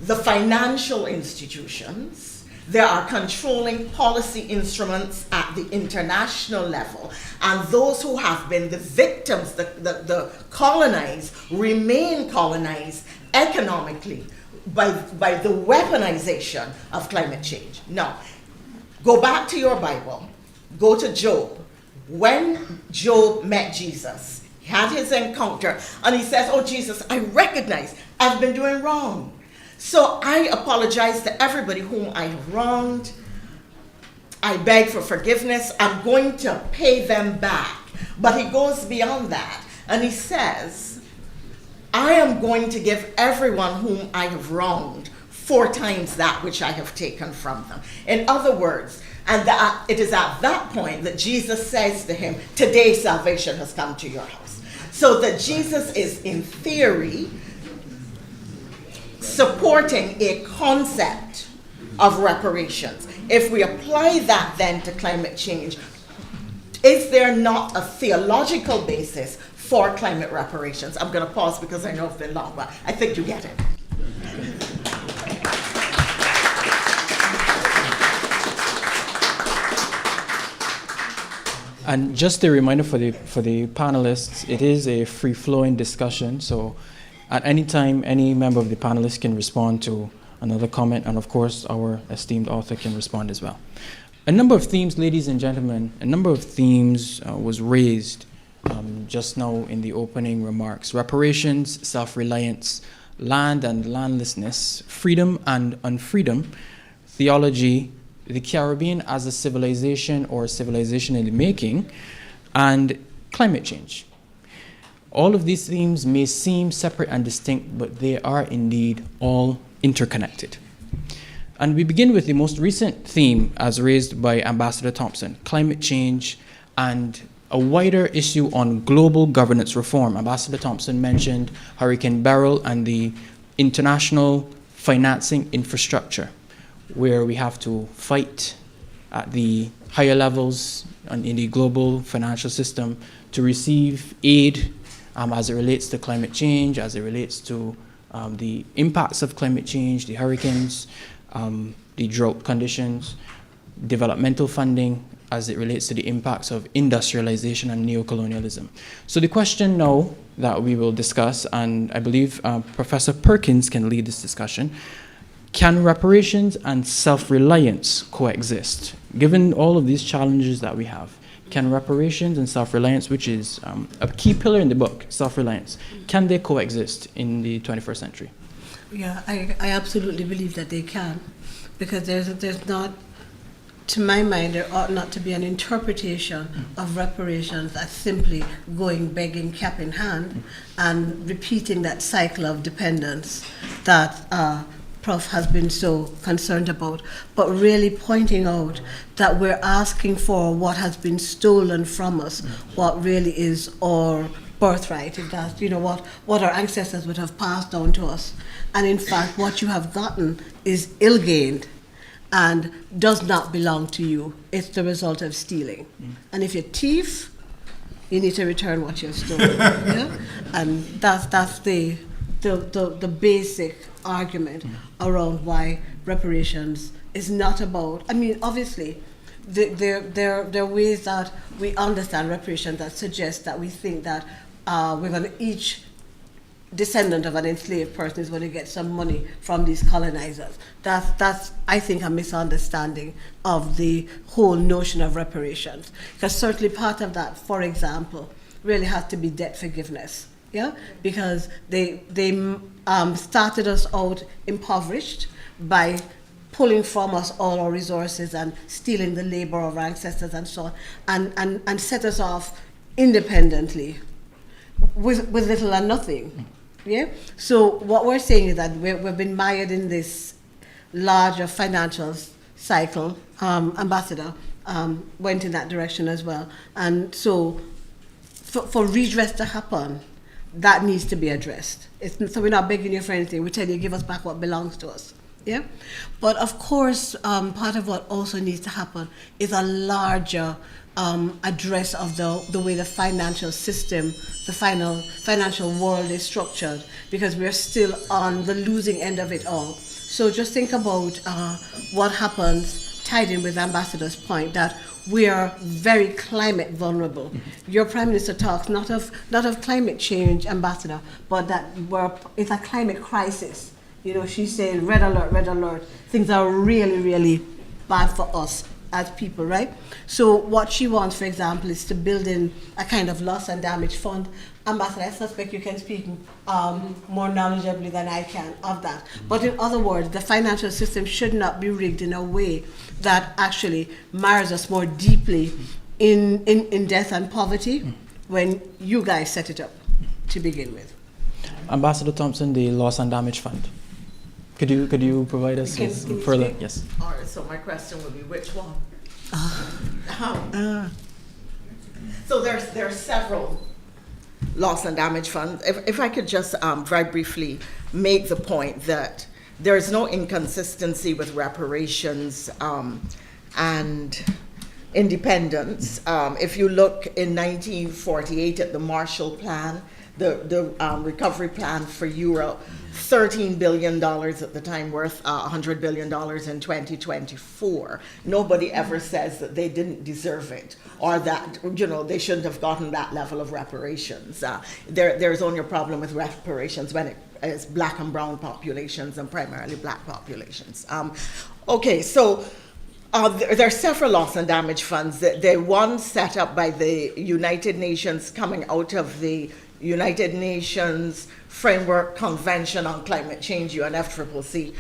the financial institutions. They are controlling policy instruments at the international level. And those who have been the victims, the colonized, remain colonized economically by the weaponization of climate change. Now, Go back to your Bible. Go to Job. When Job met Jesus, he had his encounter, and he says, oh, Jesus, I recognize I've been doing wrong. So I apologize to everybody whom I have wronged. I beg for forgiveness. I'm going to pay them back. But he goes beyond that, and he says, I am going to give everyone whom I have wronged 4 times that which I have taken from them. In other words, and it is at that point that Jesus says to him, today salvation has come to your house. So that Jesus is, in theory, supporting a concept of reparations. If we apply that then to climate change, is there not a theological basis for climate reparations? I'm going to pause because I know it's been long, but I think you get it. And just a reminder for the panelists, it is a free-flowing discussion, so at any time, any member of the panelists can respond to another comment, and of course, our esteemed author can respond as well. A number of themes, ladies and gentlemen, was raised just now in the opening remarks. Reparations, self-reliance, land and landlessness, freedom and unfreedom, theology, the Caribbean as a civilization or a civilization in the making, and climate change. All of these themes may seem separate and distinct, but they are indeed all interconnected. And we begin with the most recent theme as raised by Ambassador Thompson, climate change and a wider issue on global governance reform. Ambassador Thompson mentioned Hurricane Beryl and the international financing infrastructure, where we have to fight at the higher levels and in the global financial system to receive aid as it relates to climate change, as it relates to the impacts of climate change, the hurricanes, the drought conditions, developmental funding as it relates to the impacts of industrialization and neocolonialism. So the question now that we will discuss, and I believe Professor Perkins can lead this discussion, can reparations and self-reliance coexist? Given all of these challenges that we have, can reparations and self-reliance, which is a key pillar in the book, self-reliance, can they coexist in the 21st century? Yeah, I absolutely believe that they can, because there's not, to my mind, there ought not to be an interpretation of reparations as simply going begging cap in hand and repeating that cycle of dependence that Prof has been so concerned about, but really pointing out that we're asking for what has been stolen from us, what really is our birthright, if that's, what our ancestors would have passed down to us. And in fact, what you have gotten is ill-gained and does not belong to you. It's the result of stealing. And if you're a thief, you need to return what you've stolen. Yeah? And that's the basic argument around why reparations is not about, obviously, there are ways that we understand reparations that suggest that we think that we're going to, each descendant of an enslaved person is going to get some money from these colonizers. That's I think, a misunderstanding of the whole notion of reparations. Because certainly part of that, for example, really has to be debt forgiveness. Yeah, because they started us out impoverished by pulling from us all our resources and stealing the labor of our ancestors and so on, and set us off independently with little and nothing. Yeah. So what we're saying is that we've been mired in this larger financial cycle. Ambassador went in that direction as well, and so for redress to happen, that needs to be addressed. So we're not begging you for anything. We tell you, give us back what belongs to us. Yeah? But of course, part of what also needs to happen is a larger address of the way the financial system, the financial world is structured, because we're still on the losing end of it all. So just think about what happens, tied in with Ambassador's point, that we are very climate vulnerable. Your Prime Minister talks not of climate change, Ambassador, but that it's a climate crisis. She's saying red alert, red alert. Things are really, really bad for us as people, right? So what she wants, for example, is to build in a kind of loss and damage fund. Ambassador, I suspect you can speak more knowledgeably than I can of that. But in other words, the financial system should not be rigged in a way that actually mires us more deeply in death and poverty when you guys set it up to begin with. Ambassador Thompson, the Loss and Damage Fund. Could you provide us Can with you further? speak? Yes. All right, so my question would be, which one? So there are several loss and damage funds. If I could just very briefly make the point that there is no inconsistency with reparations and independence. If you look in 1948 at the Marshall Plan, the recovery plan for Europe, $13 billion at the time, worth $100 billion in 2024. Nobody ever says that they didn't deserve it or that, you know, they shouldn't have gotten that level of reparations. There's only a problem with reparations when it is black and brown populations and primarily black populations. Okay, so there are several loss and damage funds. The one set up by the United Nations coming out of the United Nations Framework Convention on Climate Change, UNFCCC,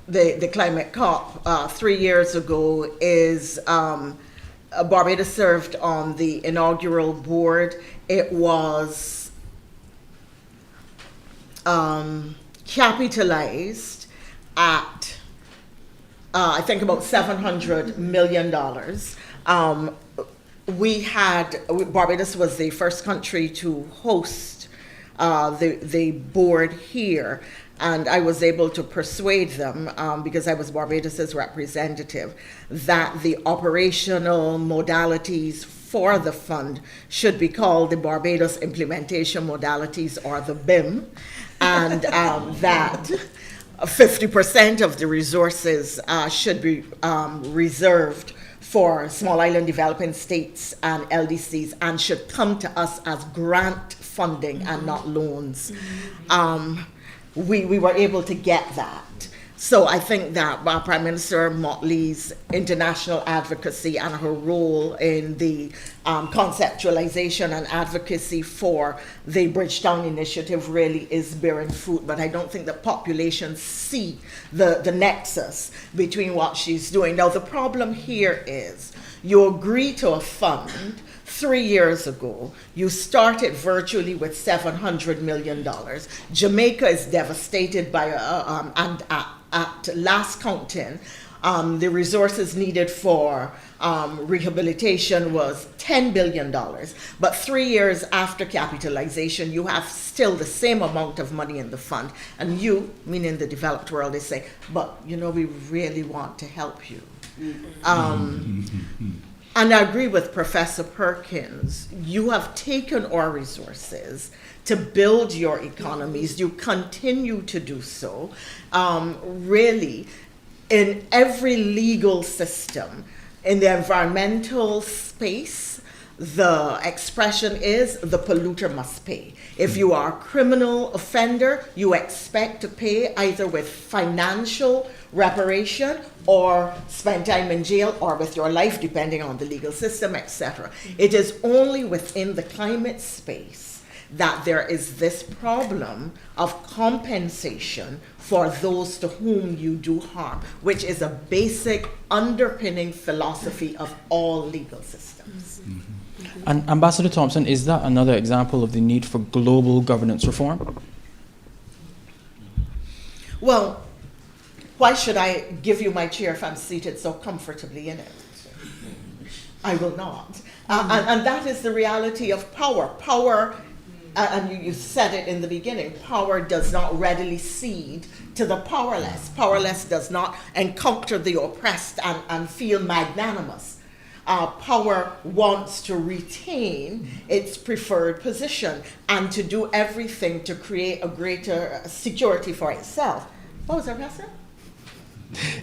the climate COP 3 years ago is Barbados served on the inaugural board. It was capitalized at I think about $700 million. Barbados was the first country to host the board here, and I was able to persuade them, because I was Barbados's representative, that the operational modalities for the fund should be called the Barbados Implementation Modalities, or the BIM, and that 50% of the resources should be reserved for small island developing states and LDCs and should come to us as grant funding and not loans. We were able to get that. So I think that Prime Minister Motley's international advocacy and her role in the conceptualization and advocacy for the Bridgetown Initiative really is bearing fruit, but I don't think the population see the nexus between what she's doing. Now, the problem here is you agree to a fund 3 years ago, you started virtually with $700 million. Jamaica is devastated by, and at last counting, the resources needed for rehabilitation was $10 billion. But 3 years after capitalization, you have still the same amount of money in the fund. And you, meaning the developed world, is saying, but you know, we really want to help you. And I agree with Professor Perkins. You have taken our resources to build your economies. You continue to do so. Really, in every legal system, in the environmental space, the expression is the polluter must pay. If you are a criminal offender, you expect to pay either with financial reparation or spend time in jail or with your life, depending on the legal system, etc. It is only within the climate space that there is this problem of compensation for those to whom you do harm, which is a basic underpinning philosophy of all legal systems. And Ambassador Thompson, is that another example of the need for global governance reform? Well, why should I give you my chair if I'm seated so comfortably in it? I will not. And that is the reality of power. Power, and you said it in the beginning, power does not readily cede to the powerless. Powerless does not encounter the oppressed and feel magnanimous. Power wants to retain its preferred position and to do everything to create a greater security for itself. What was that, Professor?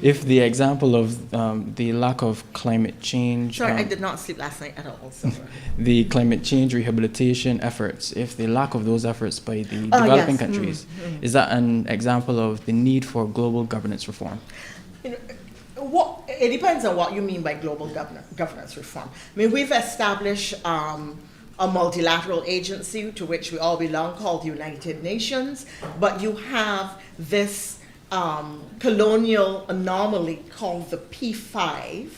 If the example of the lack of climate change... Sorry, I did not sleep last night at all. So. The climate change rehabilitation efforts, if the lack of those efforts by the developing countries, is that an example of the need for global governance reform? You know, it depends on what you mean by global governance reform. I mean, we've established a multilateral agency to which we all belong called the United Nations, but you have this colonial anomaly called the P5,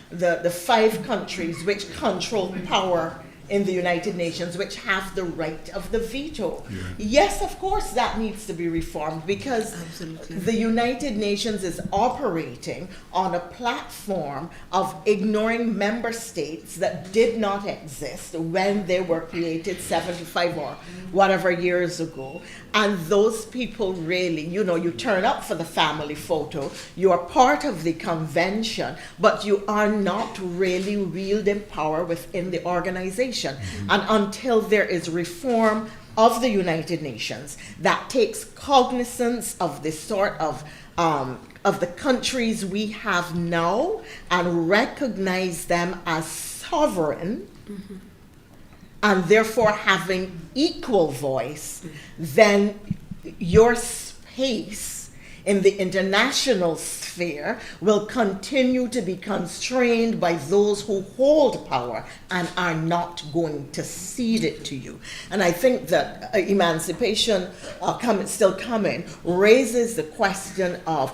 the 5 countries which control power in the United Nations, which have the right of the veto. Yeah. Yes, of course, that needs to be reformed because Absolutely. the United Nations is operating on a platform of ignoring member states that did not exist when they were created 75 or whatever years ago. And those people really, you know, you turn up for the family photo, you are part of the convention, but you are not really wielding power within the organization. And until there is reform of the United Nations that takes cognizance of the sort of the countries we have now and recognize them as sovereign, and therefore having equal voice, then your space in the international sphere will continue to be constrained by those who hold power and are not going to cede it to you. And I think that emancipation, still coming, raises the question of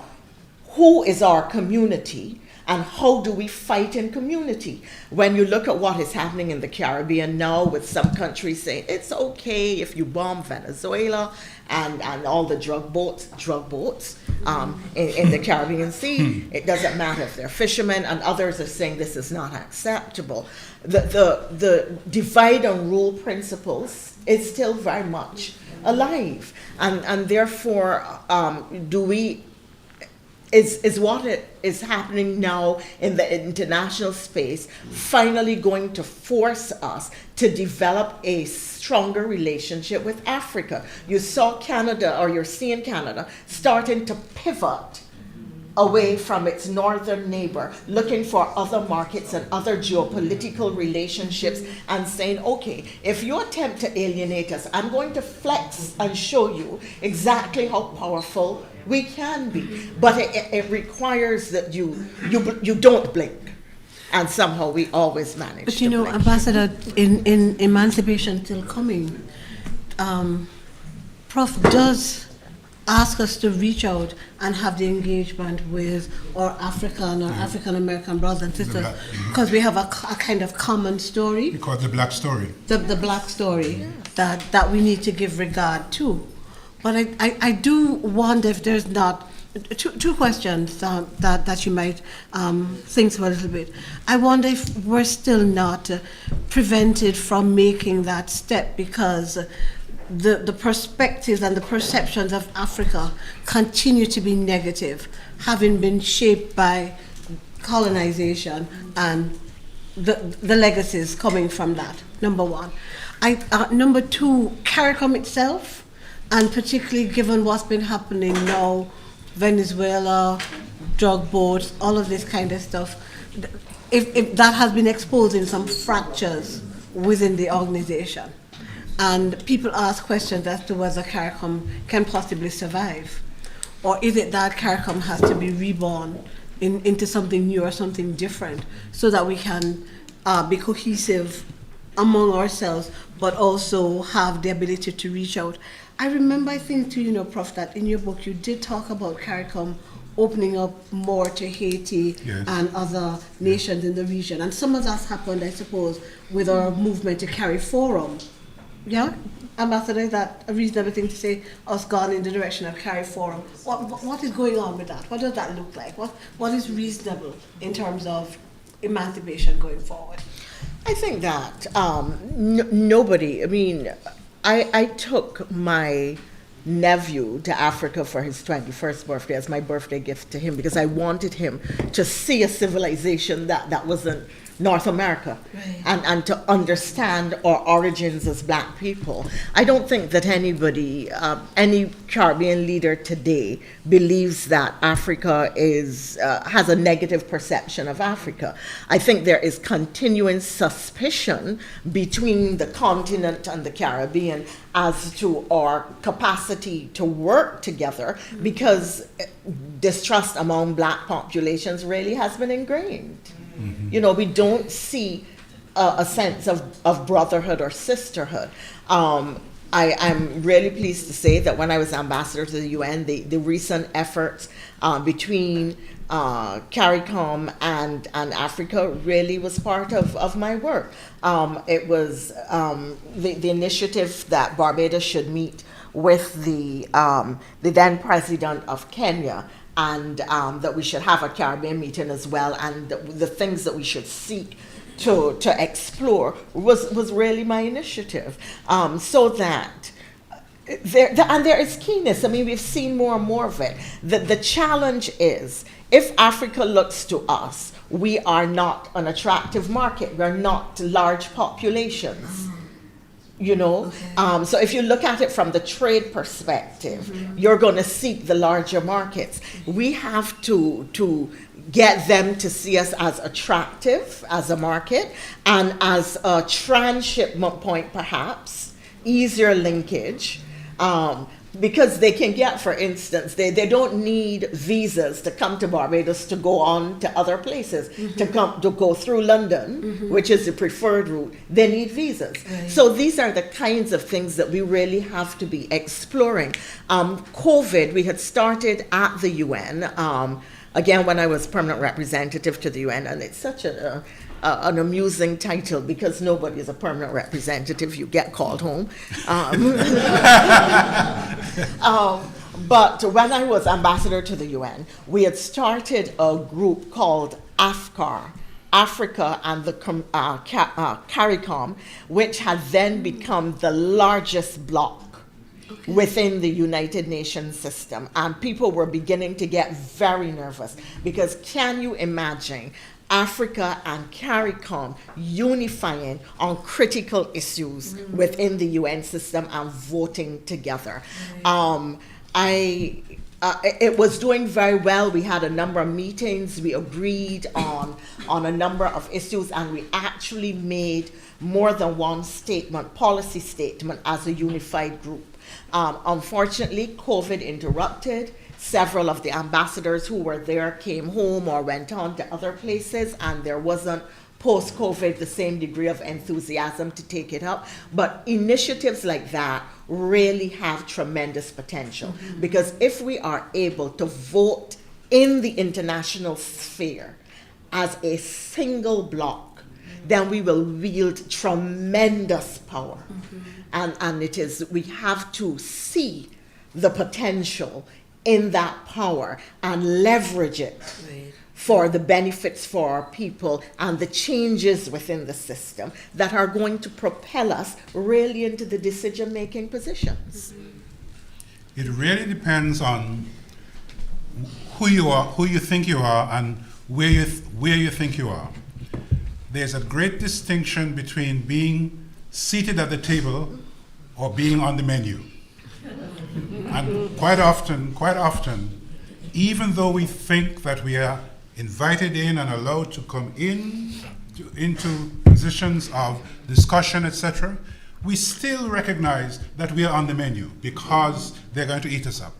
who is our community and how do we fight in community? When you look at what is happening in the Caribbean now with some countries saying it's okay if you bomb Venezuela and all the drug boats in the Caribbean Sea, it doesn't matter if they're fishermen, and others are saying this is not acceptable. The divide and rule principles is still very much alive, and therefore is what is happening now in the international space finally going to force us to develop a stronger relationship with Africa? You saw Canada, or you're seeing Canada, starting to pivot away from its northern neighbor, looking for other markets and other geopolitical relationships, and saying, okay, if you attempt to alienate us, I'm going to flex and show you exactly how powerful we can be. But it requires that you don't blink. And somehow we always manage But to you know, blink. Ambassador, in Emancipation Still Coming, Prof does ask us to reach out and have the engagement with our African or African American brothers and sisters, because we have a kind of common story, Because the black story. the black story, that we need to give regard to. But I do wonder if there's not two questions that you might think for a little bit. I wonder if we're still not prevented from making that step because the perspectives and the perceptions of Africa continue to be negative, having been shaped by colonization and the legacies coming from that, number one. Number two, CARICOM itself, and particularly given what's been happening now, Venezuela, drug boats, all of this kind of stuff, if that has been exposing some fractures within the organization. And people ask questions as to whether CARICOM can possibly survive. Or is it that CARICOM has to be reborn into something new or something different so that we can be cohesive among ourselves, but also have the ability to reach out. I remember, I think too, you know, Prof, that in your book you did talk about CARICOM opening up more to Haiti and other nations in the region. And some of that happened, I suppose, with our movement to carry forum. Yeah? Ambassador, is that a reasonable thing to say, us gone in the direction of carry forum? What is going on with that? What does that look like? What is reasonable in terms of emancipation going forward? I think that nobody, I mean, I took my nephew to Africa for his 21st birthday as my birthday gift to him because I wanted him to see a civilization that wasn't North America, Right. and to understand our origins as black people. I don't think that anybody, any Caribbean leader today believes that Africa has a negative perception of Africa. I think there is continuing suspicion between the continent and the Caribbean as to our capacity to work together, because distrust among black populations really has been ingrained. You know, we don't see a sense of brotherhood or sisterhood. I'm really pleased to say that when I was ambassador to the UN, the recent efforts between CARICOM and Africa really was part of my work. It was the initiative that Barbados should meet with the then president of Kenya, and that we should have a Caribbean meeting as well, and the things that we should seek to explore was really my initiative, so that there is keenness. I mean, we've seen more and more of it. The challenge is, if Africa looks to us, we are not an attractive market. We're not large populations. You know, so if you look at it from the trade perspective, you're going to seek the larger markets. We have to get them to see us as attractive as a market, and as a transshipment point, perhaps easier linkage, because they can get, for instance, they don't need visas to come to Barbados to go on to other places, to go through London, which is the preferred route. They need visas. Right. So these are the kinds of things that we really have to be exploring. COVID, we had started at the UN, again, when I was permanent representative to the UN, and it's such an amusing title, because nobody is a permanent representative. You get called home. But when I was ambassador to the UN, we had started a group called AFCAR, Africa and the CARICOM, which had then become the largest bloc within the United Nations system. And people were beginning to get very nervous, because can you imagine Africa and CARICOM unifying on critical issues within the UN system and voting together? It was doing very well. We had a number of meetings. We agreed on a number of issues, and we actually made more than one statement, policy statement, as a unified group. Unfortunately, COVID interrupted. Several of the ambassadors who were there came home or went on to other places, and there wasn't, post-COVID, the same degree of enthusiasm to take it up. But initiatives like that really have tremendous potential, because if we are able to vote in the international sphere as a single bloc, then we will wield tremendous power. And it is, we have to see the potential in that power and leverage it for the benefits for our people and the changes within the system that are going to propel us really into the decision-making positions. It really depends on who you are, who you think you are, and where you think you are. There's a great distinction between being seated at the table or being on the menu. And quite often, even though we think that we are invited in and allowed to come into positions of discussion, etc., we still recognize that we are on the menu because they're going to eat us up.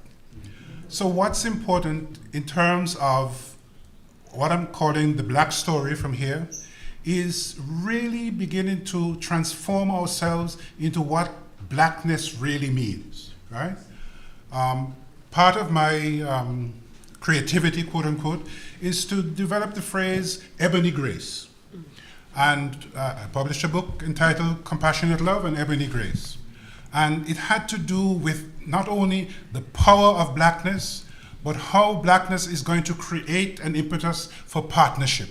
So what's important in terms of what I'm calling the black story from here is really beginning to transform ourselves into what blackness really means, right? Part of my creativity, quote unquote, is to develop the phrase ebony grace. And I published a book entitled Compassionate Love and Ebony Grace. And it had to do with not only the power of blackness, but how blackness is going to create an impetus for partnership,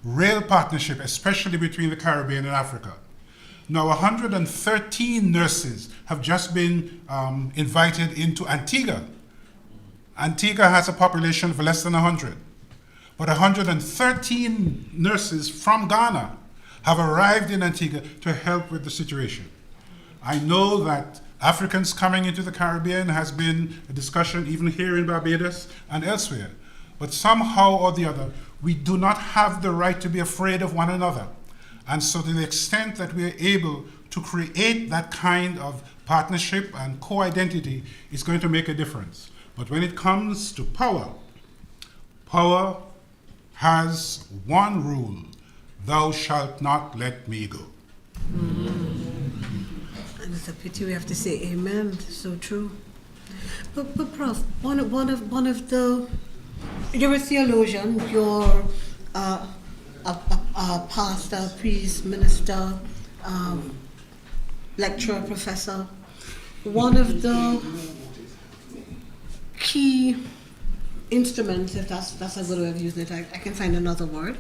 real partnership, especially between the Caribbean and Africa. Now, 113 nurses have just been invited into Antigua. Antigua has a population of less than 100. but 113 nurses from Ghana have arrived in Antigua to help with the situation. I know that Africans coming into the Caribbean has been a discussion even here in Barbados and elsewhere. But somehow or the other, we do not have the right to be afraid of one another. And so to the extent that we are able to create that kind of partnership and co-identity is going to make a difference. But when it comes to power, power has one rule: thou shalt not let me go. And it's a pity we have to say amen. So true. But Prof, one of the, you're a theologian, you're a pastor, priest, minister, lecturer, professor. One of the key instruments, if that's a good way of using it, I can find another word,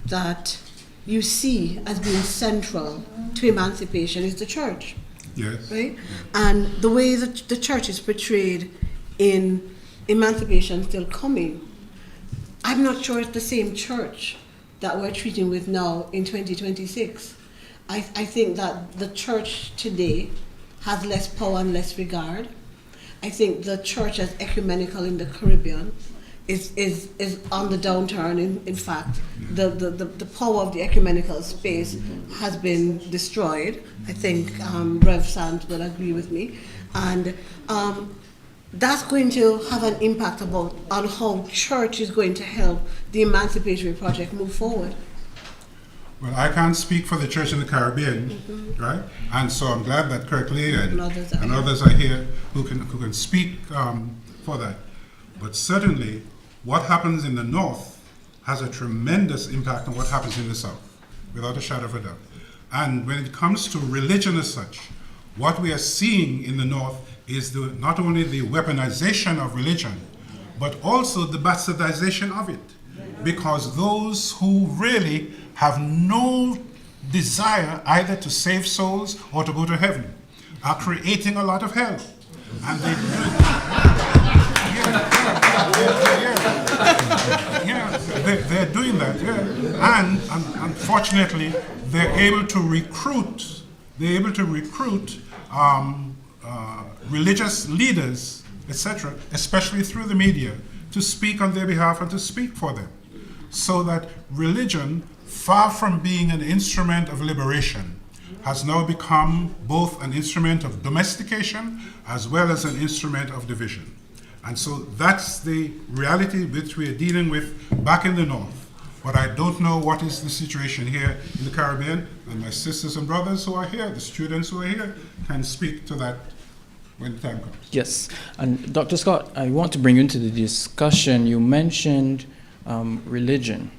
that you see as being central to emancipation is the church. Yes. Right? And the way that the church is portrayed in Emancipation Still Coming, I'm not sure it's the same church that we're treating with now in 2026. I think that the church today has less power and less regard. I think the church as ecumenical in the Caribbean is on the downturn. In fact, the power of the ecumenical space has been destroyed. I think Rev Sant will agree with me. And that's going to have an impact on how church is going to help the Emancipatory Project move forward. Well, I can't speak for the church in the Caribbean, right? And so I'm glad that Kirkley and others are here who can speak for that. But certainly, what happens in the North has a tremendous impact on what happens in the South, without a shadow of a doubt. And when it comes to religion as such, what we are seeing in the North is not only the weaponization of religion, but also the bastardization of it. Because those who really have no desire either to save souls or to go to heaven are creating a lot of hell. And they're doing that, yeah. And unfortunately, they're able to recruit religious leaders, etc., especially through the media, to speak on their behalf and to speak for them. So that religion, far from being an instrument of liberation, has now become both an instrument of domestication as well as an instrument of division. And so that's the reality which we are dealing with back in the North. But I don't know what is the situation here in the Caribbean, and my sisters and brothers who are here, the students who are here, can speak to that when the time comes. Yes, and Dr. Scott, I want to bring you into the discussion. You mentioned religion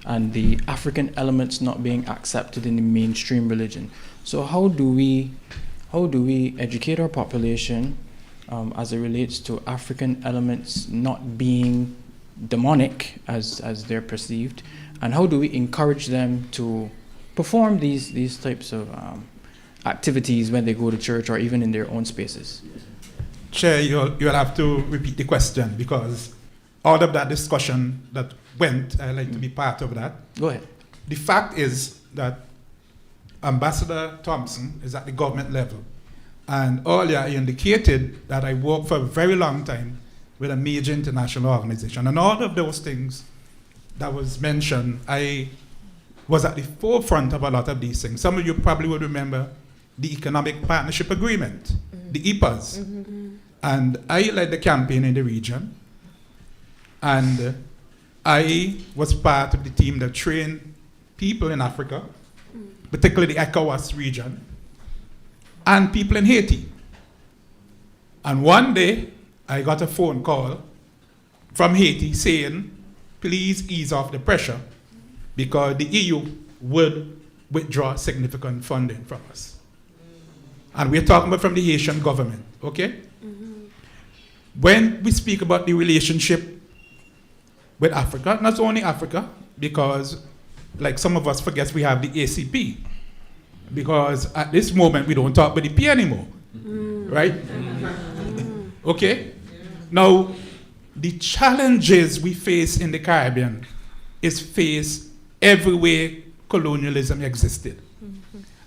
and the African elements not being accepted in the mainstream religion. So how do we educate our population as it relates to African elements not being demonic as they're perceived, and how do we encourage them to perform these types of activities when they go to church or even in their own spaces? Chair, you'll have to repeat the question, because all of that discussion that went, I'd like to be part of that. Go ahead. The fact is that Ambassador Thompson is at the government level. And earlier I indicated that I worked for a very long time with a major international organization. And all of those things that was mentioned, I was at the forefront of a lot of these things. Some of you probably would remember the Economic Partnership Agreement, the EPAs. And I led the campaign in the region. And I was part of the team that trained people in Africa, particularly the ECOWAS region, and people in Haiti. And one day, I got a phone call from Haiti saying, please ease off the pressure because the EU would withdraw significant funding from us. And we're talking about from the Haitian government, okay? When we speak about the relationship with Africa, not only Africa, because like some of us forget we have the ACP, because at this moment we don't talk about the P anymore, right? Okay? Now, the challenges we face in the Caribbean is faced everywhere colonialism existed.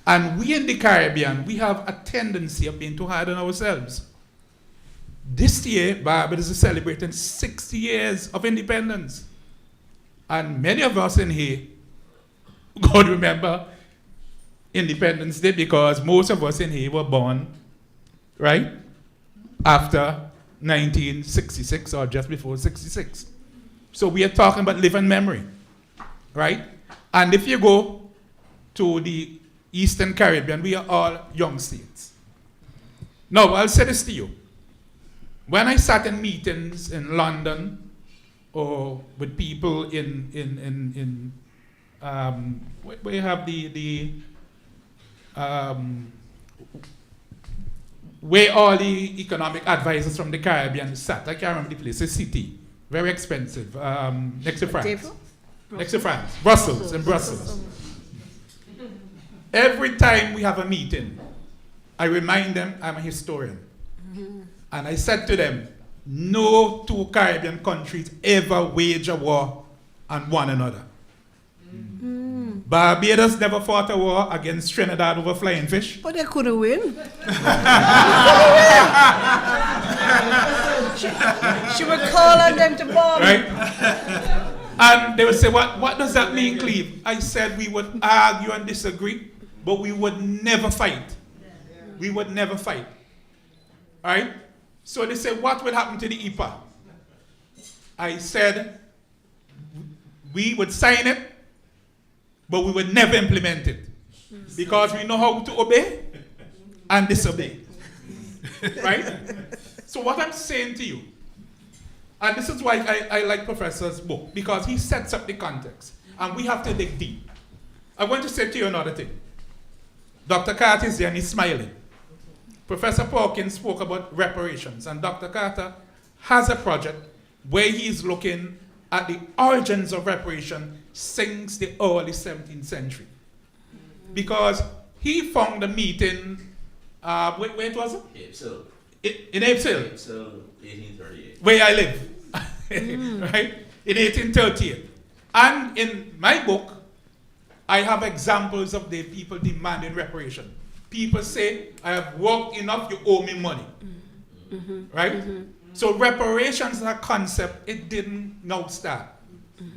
And we in the Caribbean, we have a tendency of being too hard on ourselves. This year, Barbados is celebrating 60 years of independence. And many of us in here, God remember Independence Day, because most of us in here were born, right, after 1966 or just before 66. So we are talking about living memory, right? And if you go to the Eastern Caribbean, we are all young states. Now, I'll say this to you. When I sat in meetings in London or with people where you have where all the economic advisors from the Caribbean sat, I can't remember the place, a city, very expensive, next to France. Next to France, Brussels, in Brussels. Every time we have a meeting, I remind them I'm a historian. And I said to them, no two Caribbean countries ever wage a war on one another. Barbados never fought a war against Trinidad over flying fish. But they couldn't win. She would call on them to bomb. Right? And they would say, what does that mean, Cleve? I said we would argue and disagree, but we would never fight. We would never fight. All right? So they said, what will happen to the EPA? I said, we would sign it, but we would never implement it. Because we know how to obey and disobey. Right? So what I'm saying to you, and this is why I like Professor's book, because he sets up the context, and we have to dig deep. I want to say to you another thing. Dr. Carter is there and he's smiling. Professor Perkins spoke about reparations, and Dr. Carter has a project where he is looking at the origins of reparation since the early 17th century. Because he found a meeting, where it was it? Apsil. In Apsil. Apsil, 1838. Where I live, right? In 1838. And in my book, I have examples of the people demanding reparation. People say, I have worked enough, you owe me money. Right? So reparations as a concept, it didn't now start.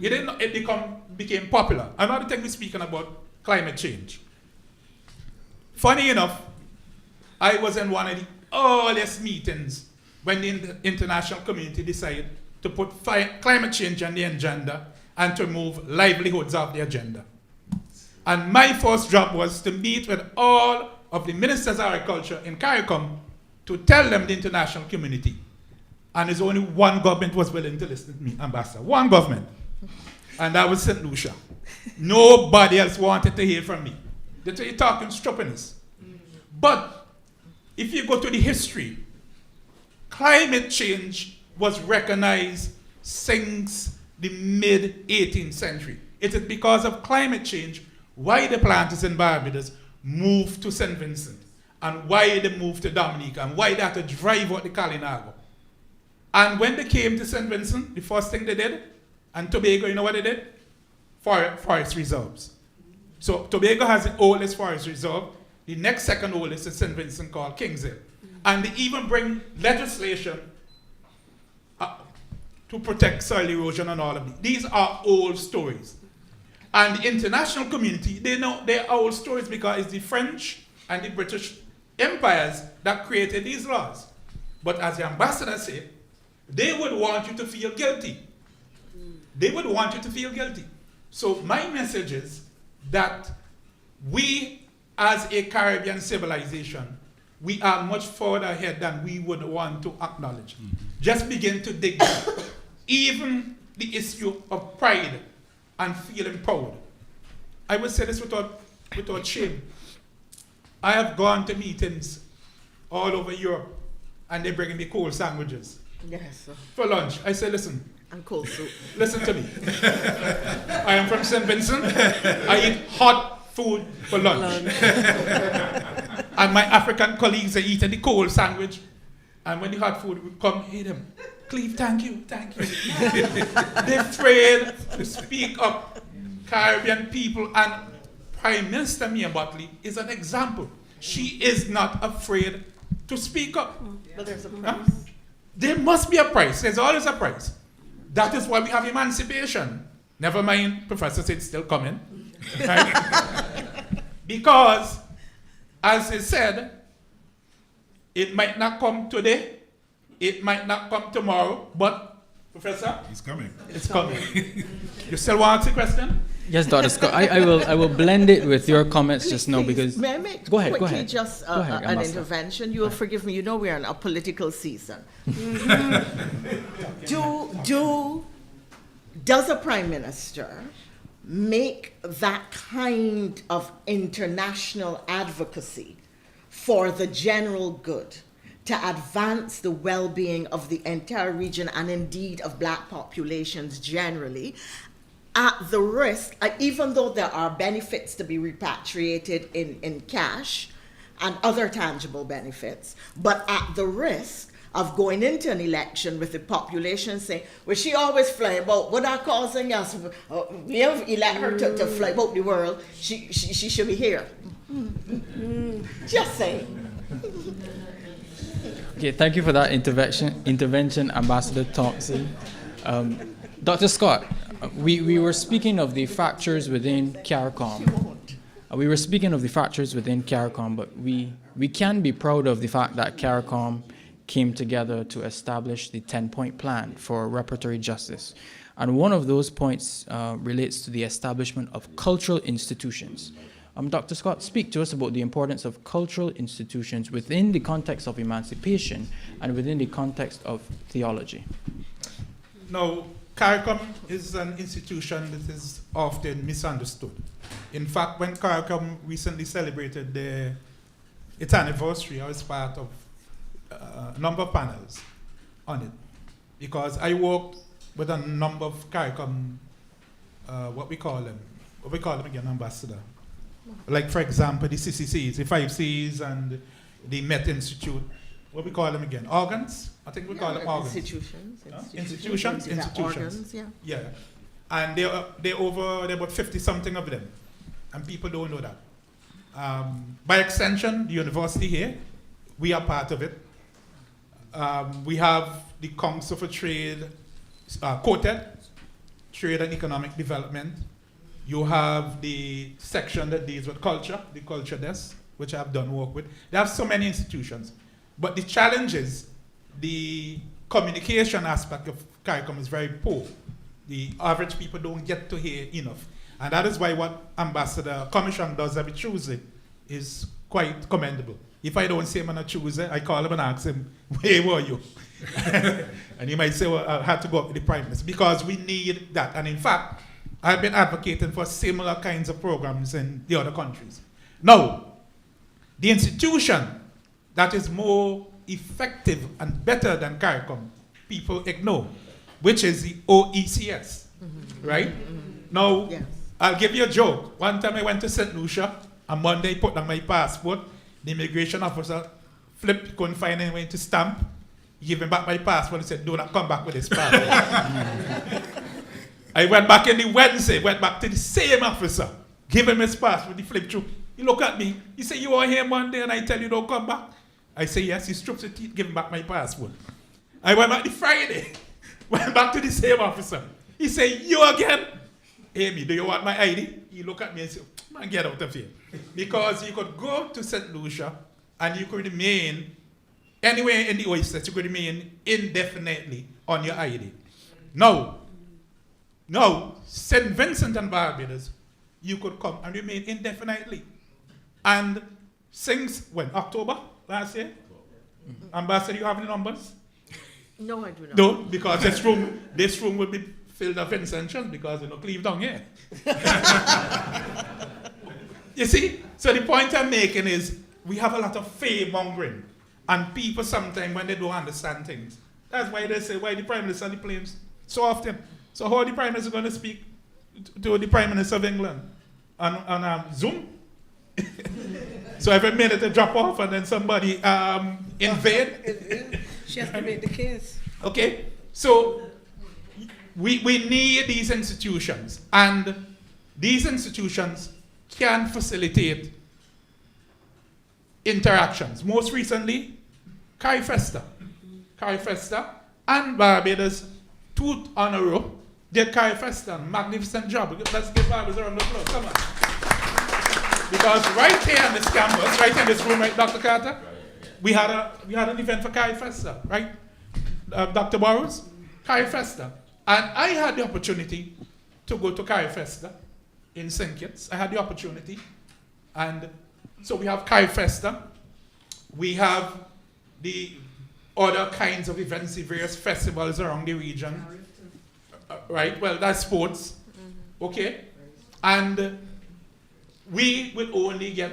It became popular. Another thing we're speaking about, climate change. Funny enough, I was in one of the earliest meetings when the international community decided to put climate change on the agenda and to move livelihoods off the agenda. And my first job was to meet with all of the ministers of agriculture in CARICOM to tell them, the international community. And there's only one government was willing to listen to me, Ambassador. One government. And that was St. Lucia. Nobody else wanted to hear from me. They say you're talking stupidness. But if you go to the history, climate change was recognized since the mid-18th century. It is because of climate change why the planters in Barbados moved to St. Vincent, and why they moved to Dominica, and why they had to drive out the Kalinago. And when they came to St. Vincent, the first thing they did, and Tobago, you know what they did? Forest reserves. So Tobago has the oldest forest reserve. The next second oldest is St. Vincent, called Kings Hill. And they even bring legislation to protect soil erosion and all of these. These are old stories. And the international community, they know they're old stories because it's the French and the British empires that created these laws. But as the ambassador said, they would want you to feel guilty. They would want you to feel guilty. So my message is that we, as a Caribbean civilization, we are much further ahead than we would want to acknowledge. Just begin to dig deep. Even the issue of pride and feeling proud. I will say this without shame. I have gone to meetings all over Europe, and they're bringing me cold sandwiches. Yes, sir. For lunch. I say, listen. And cold soup. Listen to me. I am from St. Vincent. I eat hot food for lunch. And my African colleagues are eating the cold sandwich And when the hot food would come, hit him. Cleve, thank you. They're afraid to speak up. Caribbean people, and Prime Minister Mia Butley is an example. She is not afraid to speak up. But there's a price. Huh? There must be a price. There's always a price. That is why we have emancipation. Never mind, Professor said it's still coming. Right? Because, as he said, it might not come today, it might not come tomorrow, but, Professor? He's coming. It's coming. You still want to ask a question? Yes, Dr. Scott. I will blend it with your comments just now because. May I make Go ahead. quickly just Go ahead, an Ambassador. intervention? You will forgive me. You know we're in a political season. Does a prime minister make that kind of international advocacy for the general good to advance the well-being of the entire region and indeed of black populations generally, at the risk, even though there are benefits to be repatriated in cash and other tangible benefits, but at the risk of going into an election with the population saying, well, she always fly about, what are causing us? We have elect her to fly about the world. She should be here. Just saying. Okay, thank you for that intervention, Ambassador Thompson. Dr. Scott, we were speaking of the fractures within CARICOM. We were speaking of the fractures within CARICOM, but we can be proud of the fact that CARICOM came together to establish the 10-point plan for reparatory justice. And one of those points relates to the establishment of cultural institutions. Dr. Scott, speak to us about the importance of cultural institutions within the context of emancipation and within the context of theology. Now, CARICOM is an institution that is often misunderstood. In fact, when CARICOM recently celebrated its anniversary, I was part of a number of panels on it, because I worked with a number of CARICOM, what we call them again, Ambassador. Like, for example, the CCCs, the 5Cs, and the Met Institute. What we call them again? Organs? I think we call them organs. Institutions. Institutions. Organs, yeah. Yeah. And there are about 50-something of them. And people don't know that. By extension, the university here, we are part of it. We have the Council for Trade, COTED, Trade and Economic Development. You have the section that deals with culture, the culture desk, which I've done work with. They have so many institutions. But the challenge is the communication aspect of CARICOM is very poor. The average people don't get to hear enough. And that is why what Ambassador Commission does every Tuesday is quite commendable. If I don't see him on a Tuesday, I call him and ask him, where were you? And he might say, well, I had to go up with the Prime Minister, because we need that. And in fact, I've been advocating for similar kinds of programs in the other countries. Now, the institution that is more effective and better than CARICOM, people ignore, which is the OECS, right? Now, Yes. I'll give you a joke. One time I went to St. Lucia, on Monday, put down my passport. The immigration officer flipped, couldn't find any way to stamp. He gave me back my passport and said, do not come back with this passport. I went back in the Wednesday, went back to the same officer, gave him his passport, he flipped through. He looked at me, he said, you are here Monday and I tell you don't come back? I say, yes, he strips his teeth, give him back my passport. I went back the Friday, went back to the same officer. He said, you again? Amy, do you want my ID? He looked at me and said, man, get out of here. Because you could go to St. Lucia and you could remain anywhere in the OECS, you could remain indefinitely on your ID. No, St. Vincent and Barbados, you could come and remain indefinitely. And since when? October last year? Ambassador, you have the numbers? No, I do not. No, because this room will be filled of Vincentians because you know Cleve down here. You see? So the point I'm making is we have a lot of fear-mongering. And people sometimes, when they don't understand things, that's why they say, why the Prime Minister on the planes so often? So how are the Prime Minister going to speak to the Prime Minister of England? On Zoom? So every minute they drop off and then somebody invade. She has to make the case. Okay, so we need these institutions, and these institutions can facilitate interactions. Most recently, CARIFESTA and Barbados, two on a row, did CARIFESTA. Magnificent job. Let's give Barbados a round of applause. Come on. Because right here on this campus, right in this room, right, Dr. Carter, we had an event for CARIFESTA, right? Dr. Burrows, CARIFESTA. And I had the opportunity to go to CARIFESTA in St. Kitts. I had the opportunity. And so we have CARIFESTA. We have the other kinds of events, the various festivals around the region. Right? Well, that's sports. Okay? And we will only get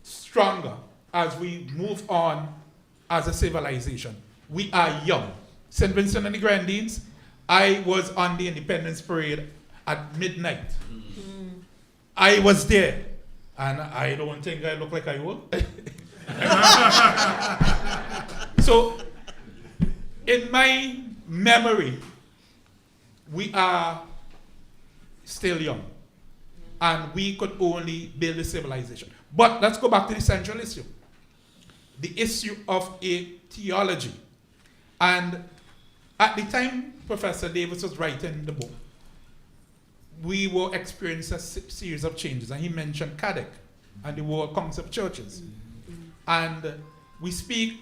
stronger as we move on as a civilization. We are young. St. Vincent and the Grenadines, I was on the Independence Parade at midnight. I was there, and I don't think I look like I will. So, in my memory, we are still young, and we could only build a civilization. But let's go back to the central issue, the issue of a theology. And at the time Professor Davis was writing the book, we were experiencing a series of changes, and he mentioned CADEC and the World Council of Churches. And we speak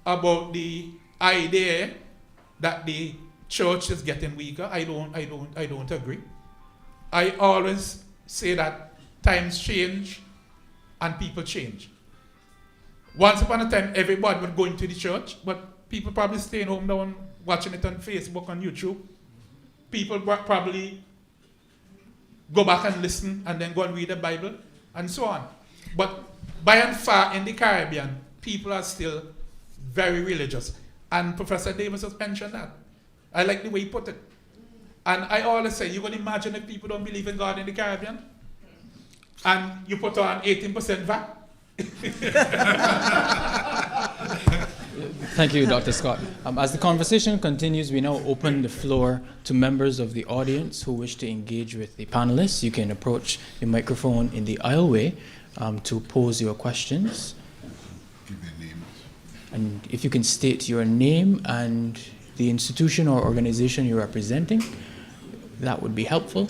about the idea that the church is getting weaker. I don't agree. I always say that times change and people change. Once upon a time, everybody would go into the church, but people probably staying home now and watching it on Facebook, on YouTube. People probably go back and listen and then go and read the Bible and so on. But by and far in the Caribbean, people are still very religious. And Professor Davis has mentioned that. I like the way he put it. And I always say, you can imagine if people don't believe in God in the Caribbean? And you put on 18% VAT? Thank you, Dr. Scott. As the conversation continues, we now open the floor to members of the audience who wish to engage with the panelists. You can approach the microphone in the aisleway to pose your questions. Give their names. And if you can state your name and the institution or organization you're representing, that would be helpful.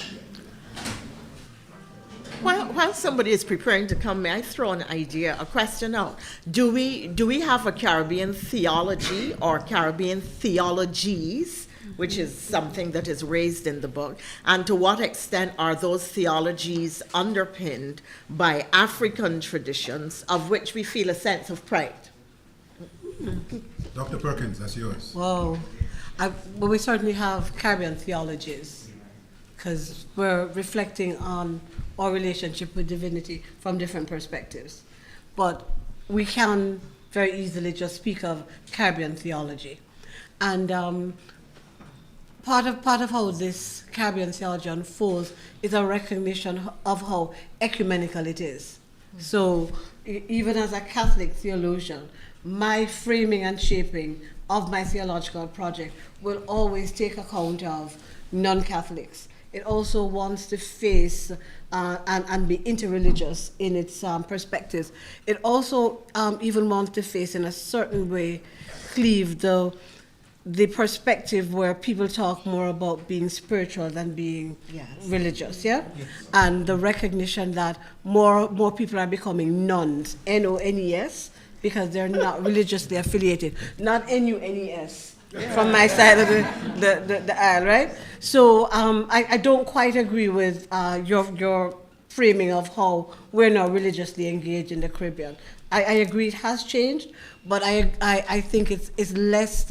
While somebody is preparing to come, may I throw an idea, a question out? Do we have a Caribbean theology or Caribbean theologies, which is something that is raised in the book? And to what extent are those theologies underpinned by African traditions of which we feel a sense of pride? Dr. Perkins, that's yours. Well, we certainly have Caribbean theologies because we're reflecting on our relationship with divinity from different perspectives. But we can very easily just speak of Caribbean theology. And part of how this Caribbean theology unfolds is a recognition of how ecumenical it is. So even as a Catholic theologian, my framing and shaping of my theological project will always take account of non-Catholics. It also wants to face and be interreligious in its perspectives. It also even wants to face, in a certain way, cleave the perspective where people talk more about being spiritual than being religious, yeah? Yes. And the recognition that more people are becoming nuns, N-O-N-E-S, because they're not religiously affiliated, not N-U-N-E-S. From my side of the aisle, right? So I don't quite agree with your framing of how we're now religiously engaged in the Caribbean. I agree it has changed, but I think it's less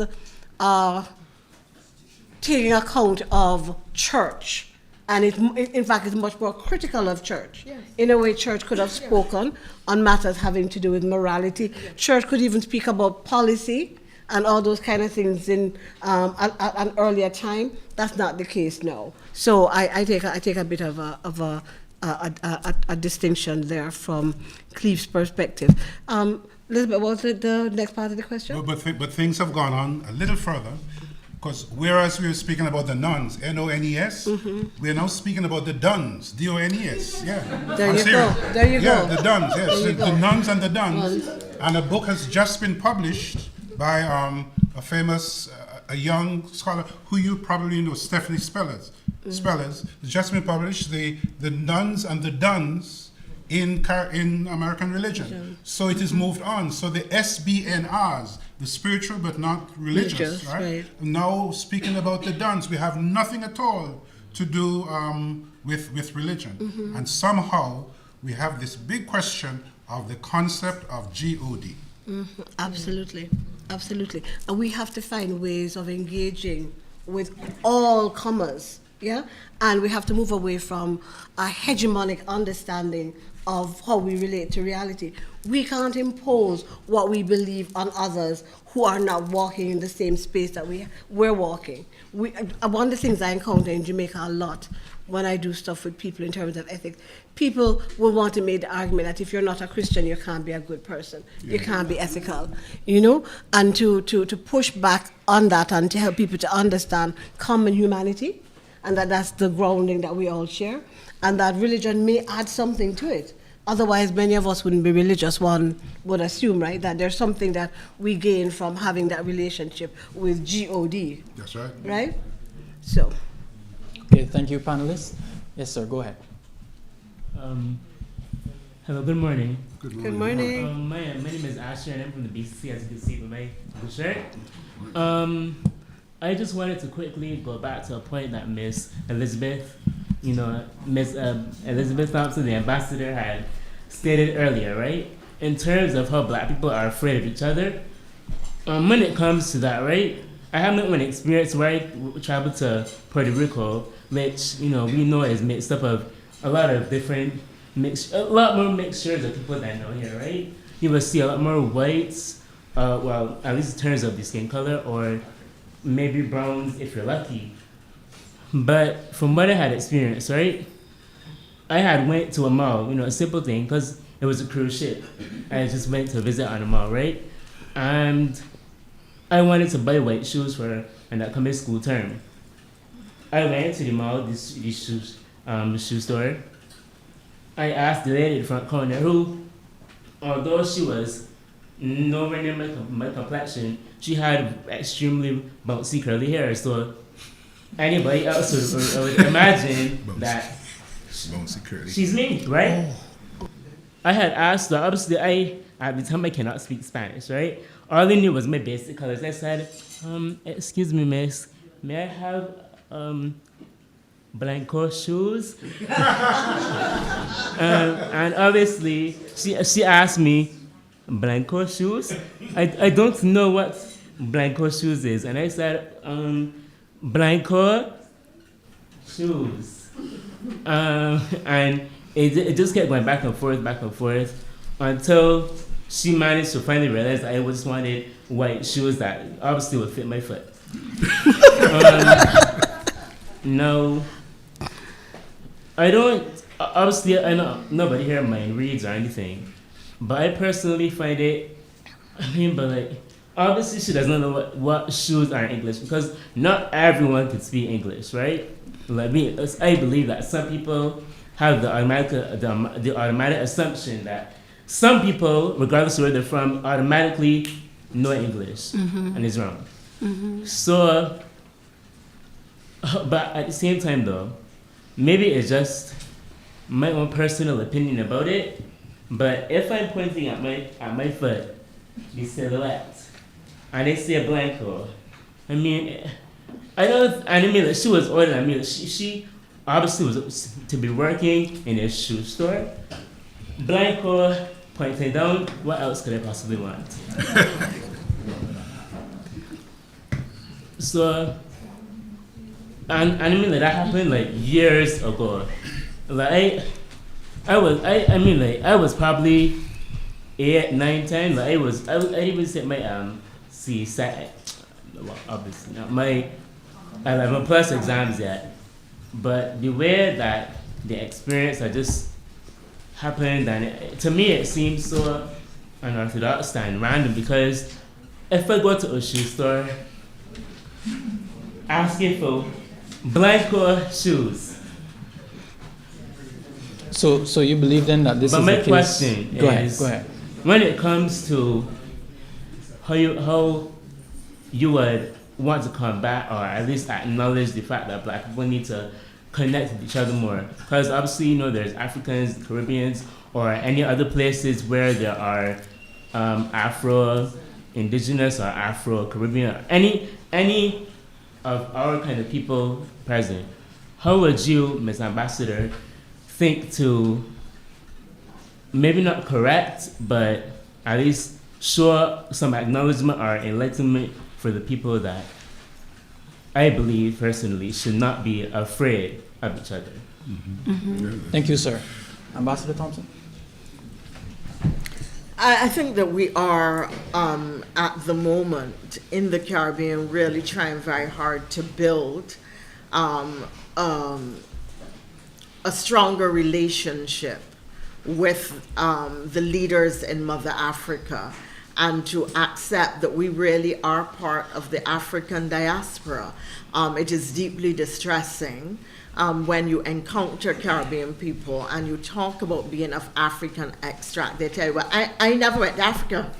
taking account of church. And in fact, it's much more critical of church. Yes. In a way, church could have spoken on matters having to do with morality. Yes. Church could even speak about policy and all those kind of things in an earlier time. That's not the case now. So I take a bit of a a distinction there from Cleve's perspective. Elizabeth, what was the next part of the question? But things have gone on a little further, because whereas we were speaking about the nuns, N-O-N-E-S, we are now speaking about the duns, D-O-N-E-S. Yeah. There I'm you serious. go. There you yeah, go. the duns, yes. There you The go. nuns and the duns. And a book has just been published by a famous, a young scholar who you probably know, Stephanie Spellers. It's just been published, the nuns and the duns in American religion. So it is moved on. So the SBNRs, the spiritual but not religious, right? Now speaking about the duns, we have nothing at all to do with religion. And somehow we have this big question of the concept of God. Absolutely, absolutely. And we have to find ways of engaging with all comers, yeah? And we have to move away from a hegemonic understanding of how we relate to reality. We can't impose what we believe on others who are not walking in the same space that we're walking. One of the things I encounter in Jamaica a lot when I do stuff with people in terms of ethics, people will want to make the argument that if you're not a Christian, you can't be a good person. You can't be ethical, you know? And to push back on that and to help people to understand common humanity, and that's the grounding that we all share, and that religion may add something to it. Otherwise, many of us wouldn't be religious, one would assume, right? That there's something that we gain from having that relationship with God. That's right. Right? So. Okay, thank you, panelists. Yes, sir, go ahead. Hello, good morning. Good morning. My name is Asher, and I'm from the BCC, as you can see from my shirt. I just wanted to quickly go back to a point that Miss Elizabeth Thompson, the ambassador, had stated earlier, right? In terms of how black people are afraid of each other. When it comes to that, right? I have my own experience where I traveled to Puerto Rico, which, we know is mixed up of a lot of different, a lot more mixtures of people that I know here, right? You will see a lot more whites, well, at least in terms of the skin color, or maybe browns if you're lucky. But from what I had experienced, right, I had went to a mall, a simple thing, because it was a cruise ship. I just went to visit on a mall, right? And I wanted to buy white shoes for an upcoming school term. I went to the mall, this shoe store. I asked the lady in the front corner who, although she was nowhere near my complexion, she had extremely bouncy curly hair. So anybody else would imagine that she's me, right? I had asked her, obviously at the time I cannot speak Spanish, right? All I knew was my basic colors. I said, excuse me, miss, may I have blanco shoes? And obviously she asked me, blanco shoes? I don't know what blanco shoes is. And I said, blanco shoes. And it just kept going back and forth until she managed to finally realize that I just wanted white shoes that obviously would fit my foot. No, I don't, obviously I know nobody here mind reads or anything, but I personally find it, obviously she doesn't know what shoes are in English, because not everyone can speak English, right? Like me, I believe that some people have the automatic assumption that some people, regardless of where they're from, automatically know English, and it's wrong. So, but at the same time though, maybe it's just my own personal opinion about it, but if I'm pointing at my foot, the silhouette, and they say blanco, she was older. She obviously was to be working in a shoe store. Blanco pointing down, what else could I possibly want? So, and that happened like years ago. Like I was probably 8, 9, 10. Like I even set my obviously not my 11+ exams yet. But the way that the experience that just happened, and to me it seems so unorthodox and random, because if I go to a shoe store asking for Blanco shoes, So you believe then that this but is my the case? question Go is, ahead. when it comes to how you would want to combat or at least acknowledge the fact that Black people need to connect with each other more, because obviously, you know, there's Africans, Caribbeans, or any other places where there are Afro-Indigenous or Afro-Caribbean, any of our kind of people present. How would you, Ms. Ambassador, think to maybe not correct, but at least show some acknowledgement or enlightenment for the people that I believe personally should not be afraid of each other? Thank you, sir. Ambassador Thompson? I think that we are, at the moment, in the Caribbean, really trying very hard to build a stronger relationship with the leaders in Mother Africa, and to accept that we really are part of the African diaspora. It is deeply distressing when you encounter Caribbean people and you talk about being of African extract. They tell you, well, I never went to Africa.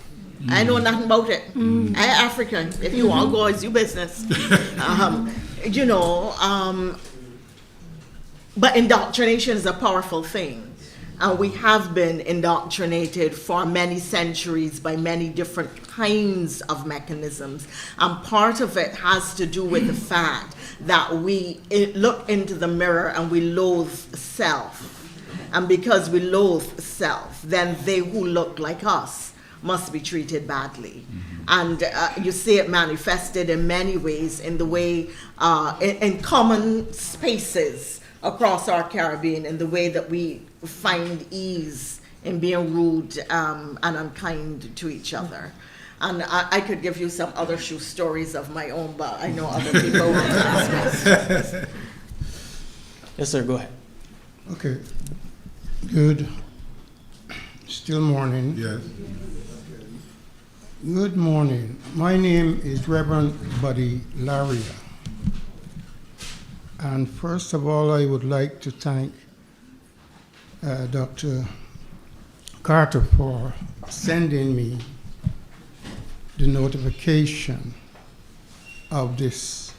I know nothing about it. I African. If you want to go, it's your business. But indoctrination is a powerful thing. And we have been indoctrinated for many centuries by many different kinds of mechanisms. And part of it has to do with the fact that we look into the mirror and we loathe self. And because we loathe self, then they who look like us must be treated badly. And you see it manifested in many ways in the way, in common spaces across our Caribbean, in the way that we find ease in being rude and unkind to each other. And I could give you some other shoe stories of my own, but I know other people want to ask. Yes, sir, go ahead. Okay. Good. Still morning. Yes. Good morning. My name is Reverend Buddy Laria. And first of all, I would like to thank Dr. Carter for sending me the notification of this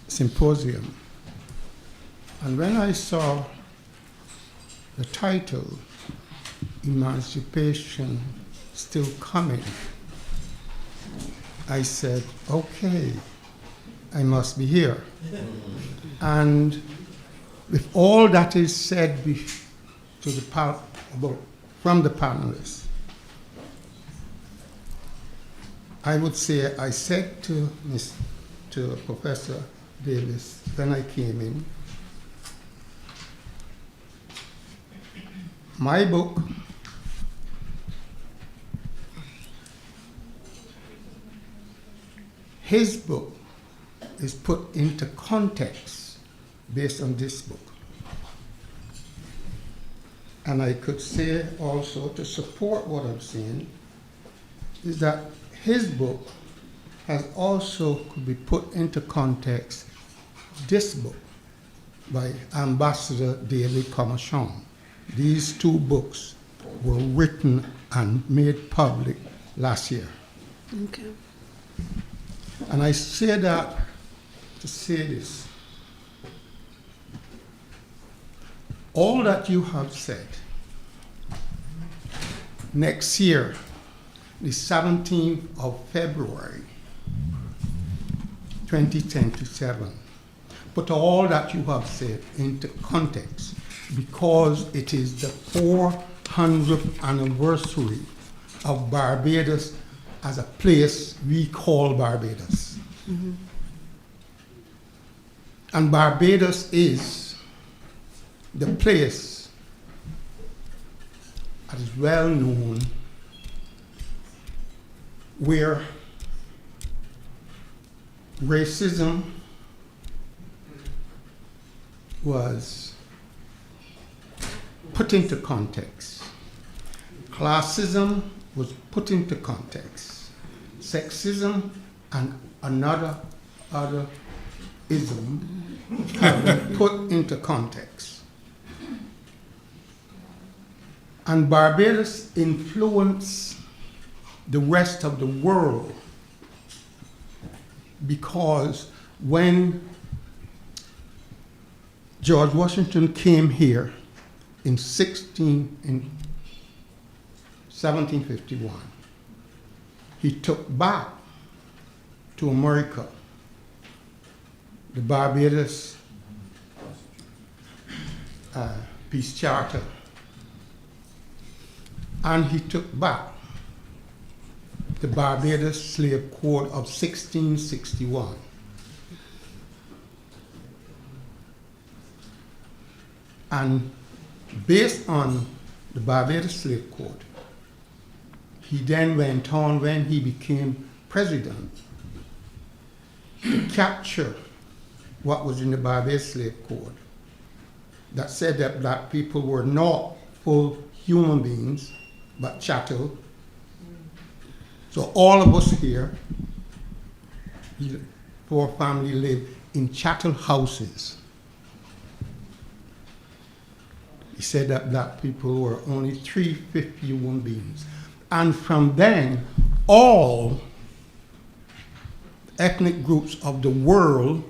symposium. And when I saw the title, Emancipation Still Coming, I said, okay, I must be here. And with all that is said from the panelists, I would say I said to Professor Davis when I came in, my book his book is put into context based on this book. And I could say also, to support what I'm saying, is that his book has also could be put into context this book by Ambassador David Comachon. These two books were written and made public last year. Okay. And I say that to say this. All that you have said, next year, the 17th of February, 2027, put all that you have said into context, because it is the 400th anniversary of Barbados as a place we call Barbados. Mm-hmm. And Barbados is the place that is well known where racism was put into context. Classism was put into context. Sexism and other ism have been put into context. And Barbados influenced the rest of the world because when George Washington came here in 1751, he took back to America the Barbados Peace Charter, and he took back the Barbados Slave Code of 1661. And based on the Barbados Slave Code, he then went on, when he became president, to capture what was in the Barbados Slave Code that said that black people were not full human beings, but chattel. So all of us here, the poor family, live in chattel houses. He said that black people were only 3/5 human beings. And from then, all ethnic groups of the world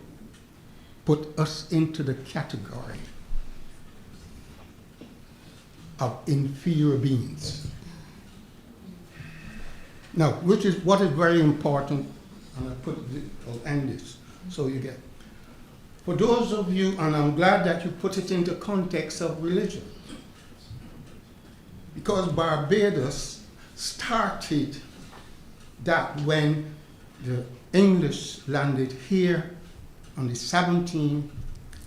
put us into the category of inferior beings. Now, what is very important, and I'll end this, so you get. For those of you, and I'm glad that you put it into context of religion, because Barbados started that when the English landed here on the 17th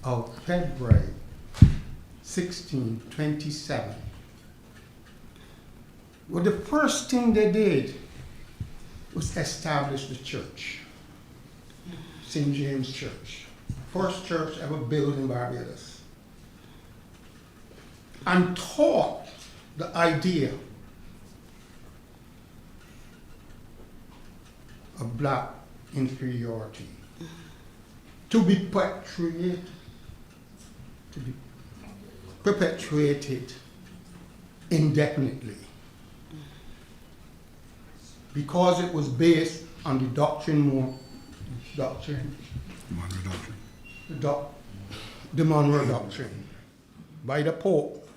of February, 1627. Well, the first thing they did was establish the church, St. James Church, first church ever built in Barbados, and taught the idea of black inferiority to be perpetuated indefinitely, because it was based on the the Monroe Doctrine by the Pope,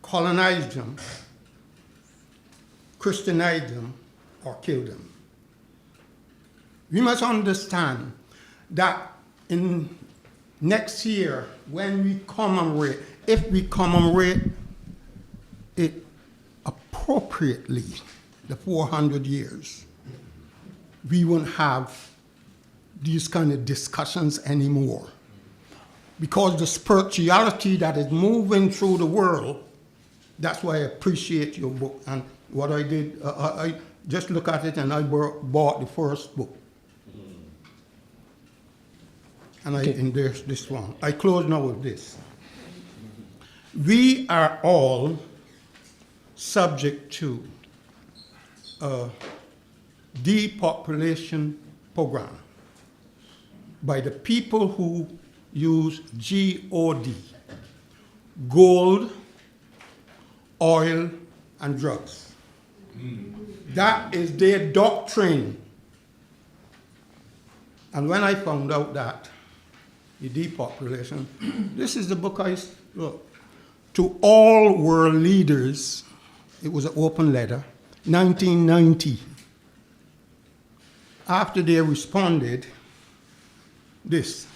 colonized them, Christianized them, or killed them. We must understand that in next year, when we commemorate, if we commemorate it appropriately, the 400 years, we won't have these kind of discussions anymore. Because the spirituality that is moving through the world, that's why I appreciate your book. And what I did, I just look at it and I bought the first book. And and there's this one. I close now with this. We are all subject to a depopulation program by the people who use GOD, gold, oil, and drugs. That is their doctrine. And when I found out that, the depopulation, this is the book I wrote. To all world leaders, it was an open letter, 1990. After they responded, this,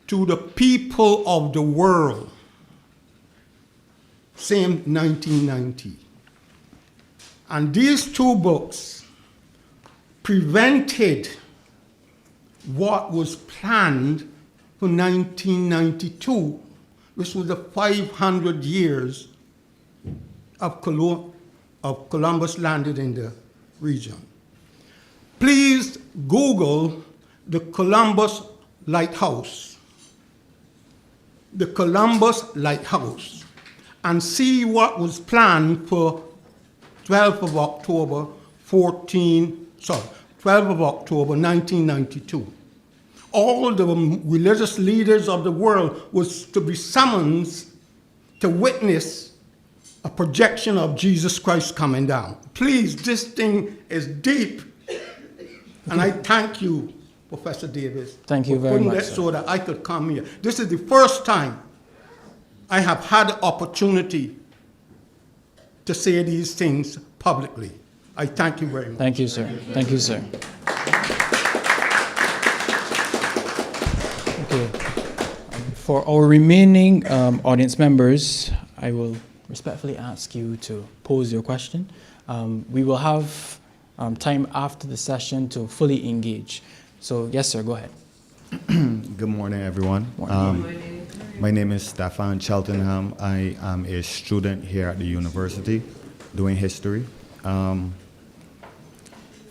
to the people of the world, same 1990. And these two books prevented what was planned for 1992, which was the 500 years of Columbus landed in the region. Please Google the Columbus lighthouse, the Columbus Lighthouse, and see what was planned for 12th of October 1992. All the religious leaders of the world was to be summoned to witness a projection of Jesus Christ coming down. Please, this thing is deep. And I thank you, Professor Davis, Thank you for very putting much, that sir. so that I could come here. This is the first time I have had the opportunity to say these things publicly. I thank you very much. Thank you, sir. Thank you, sir. Okay. For our remaining audience members, I will respectfully ask you to pose your question. We will have time after the session to fully engage. So, yes, sir, go ahead. Good morning, everyone. My name is Stefan Cheltenham. I am a student here at the university doing history.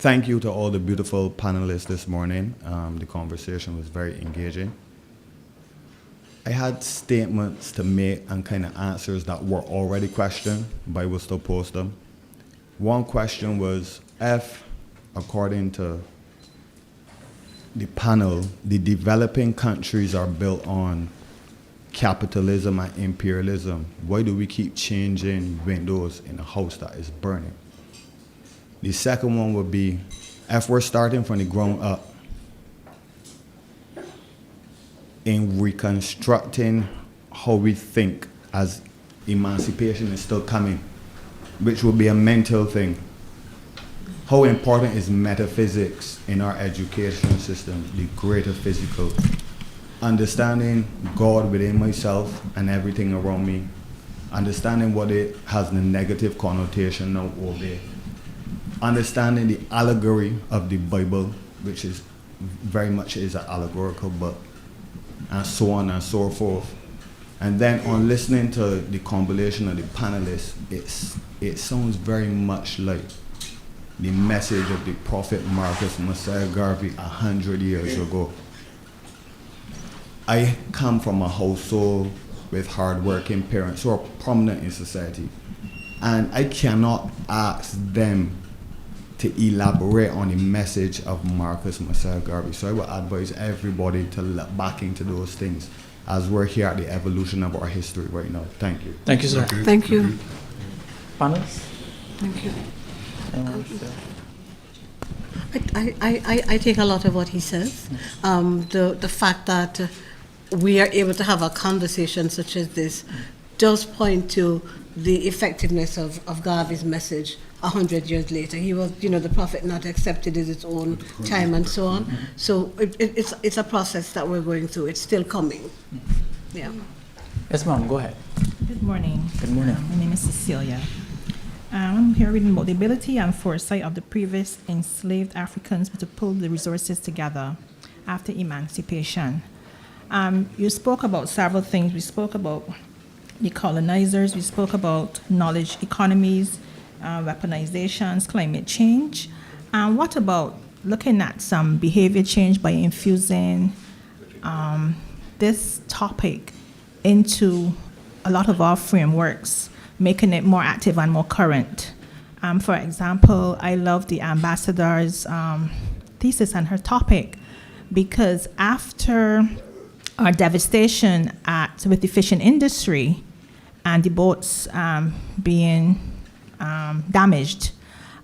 Thank you to all the beautiful panelists this morning. The conversation was very engaging. I had statements to make and kind of answers that were already questioned, but I will still post them. One question was if, according to the panel, the developing countries are built on capitalism and imperialism, why do we keep changing windows in a house that is burning? The second one would be, if we're starting from the ground up in reconstructing how we think as emancipation is still coming, which will be a mental thing. How important is metaphysics in our education system, the greater physical? Understanding God within myself and everything around me, understanding what it has the negative connotation now over there, understanding the allegory of the Bible, which is very much is an allegorical book, and so on and so forth. And then on listening to the compilation of the panelists, it sounds very much like the message of the prophet Marcus Messiah Garvey 100 years ago. I come from a household with hardworking parents who are prominent in society, and I cannot ask them to elaborate on the message of Marcus Messiah Garvey. So I would advise everybody to look back into those things as we're here at the evolution of our history right now. Thank you. Thank you, sir. Thank you. Panelists? Thank you. Anyone? I take a lot of what he says. The fact that we are able to have a conversation such as this does point to the effectiveness of Garvey's message 100 years later. He was, the prophet not accepted at its own time and so on. So it's a process that we're going through. It's still coming. Yeah. Yes, ma'am, go ahead. Good morning. Good morning. My name is Cecilia. I'm here reading about the ability and foresight of the previous enslaved Africans to pull the resources together after emancipation. You spoke about several things. We spoke about the colonizers. We spoke about knowledge economies, weaponizations, climate change. And what about looking at some behavior change by infusing this topic into a lot of our frameworks, making it more active and more current? For example, I love the ambassador's thesis and her topic, because after our devastation with the fishing industry and the boats being damaged,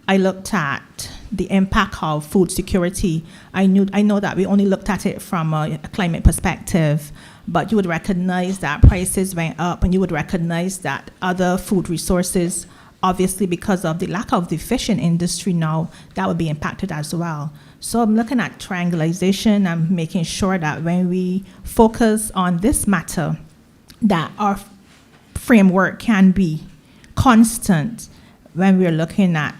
I looked at the impact of food security. I know that we only looked at it from a climate perspective, but you would recognize that prices went up, and you would recognize that other food resources, obviously because of the lack of the fishing industry now, that would be impacted as well. So I'm looking at triangulation and making sure that when we focus on this matter, that our framework can be constant when we're looking at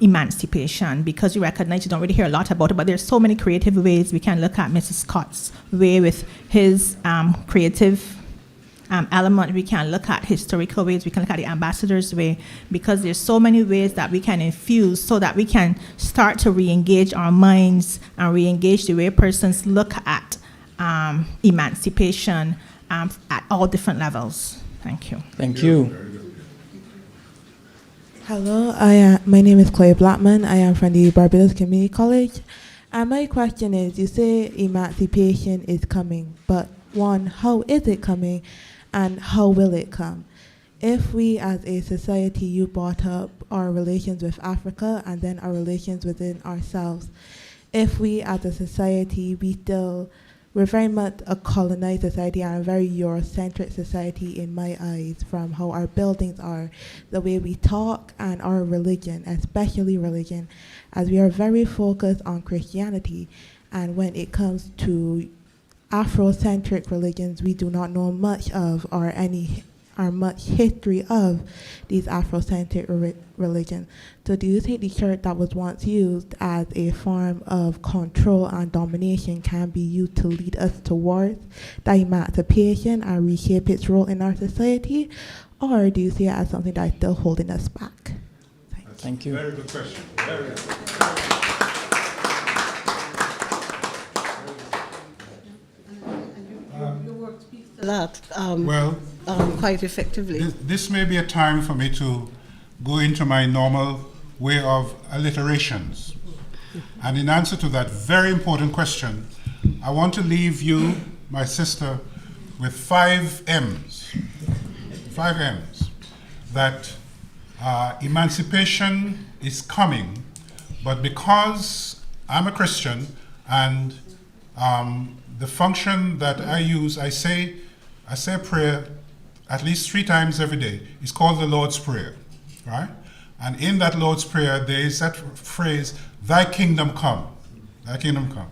emancipation, because you recognize you don't really hear a lot about it, but there's so many creative ways. We can look at Mr. Scott's way with his creative element. We can look at historical ways. We can look at the ambassador's way, because there's so many ways that we can infuse so that we can start to re-engage our minds and re-engage the way persons look at emancipation at all different levels. Thank you. Thank you. Hello, my name is Chloe Blackman. I am from the Barbados Community College. And my question is, you say emancipation is coming, but one, how is it coming and how will it come? If we as a society, you brought up our relations with Africa and then our relations within ourselves. If we as a society, we're very much a colonized society and a very Eurocentric society in my eyes, from how our buildings are, the way we talk, and our religion, especially religion, as we are very focused on Christianity. And when it comes to Afrocentric religions, we do not know much of or much history of these Afrocentric religions. So do you think the church that was once used as a form of control and domination can be used to lead us towards the emancipation and reshape its role in our society? Or do you see it as something that is still holding us back? Thank you. Very good question. Very good. That quite effectively. This may be a time for me to go into my normal way of alliterations. And in answer to that very important question, I want to leave you, my sister, with 5 M's. 5 M's. That emancipation is coming, but because I'm a Christian and the function that I use, I say a prayer at least 3 times every day. It's called the Lord's Prayer, right? And in that Lord's Prayer, there is that phrase, thy kingdom come, thy kingdom come.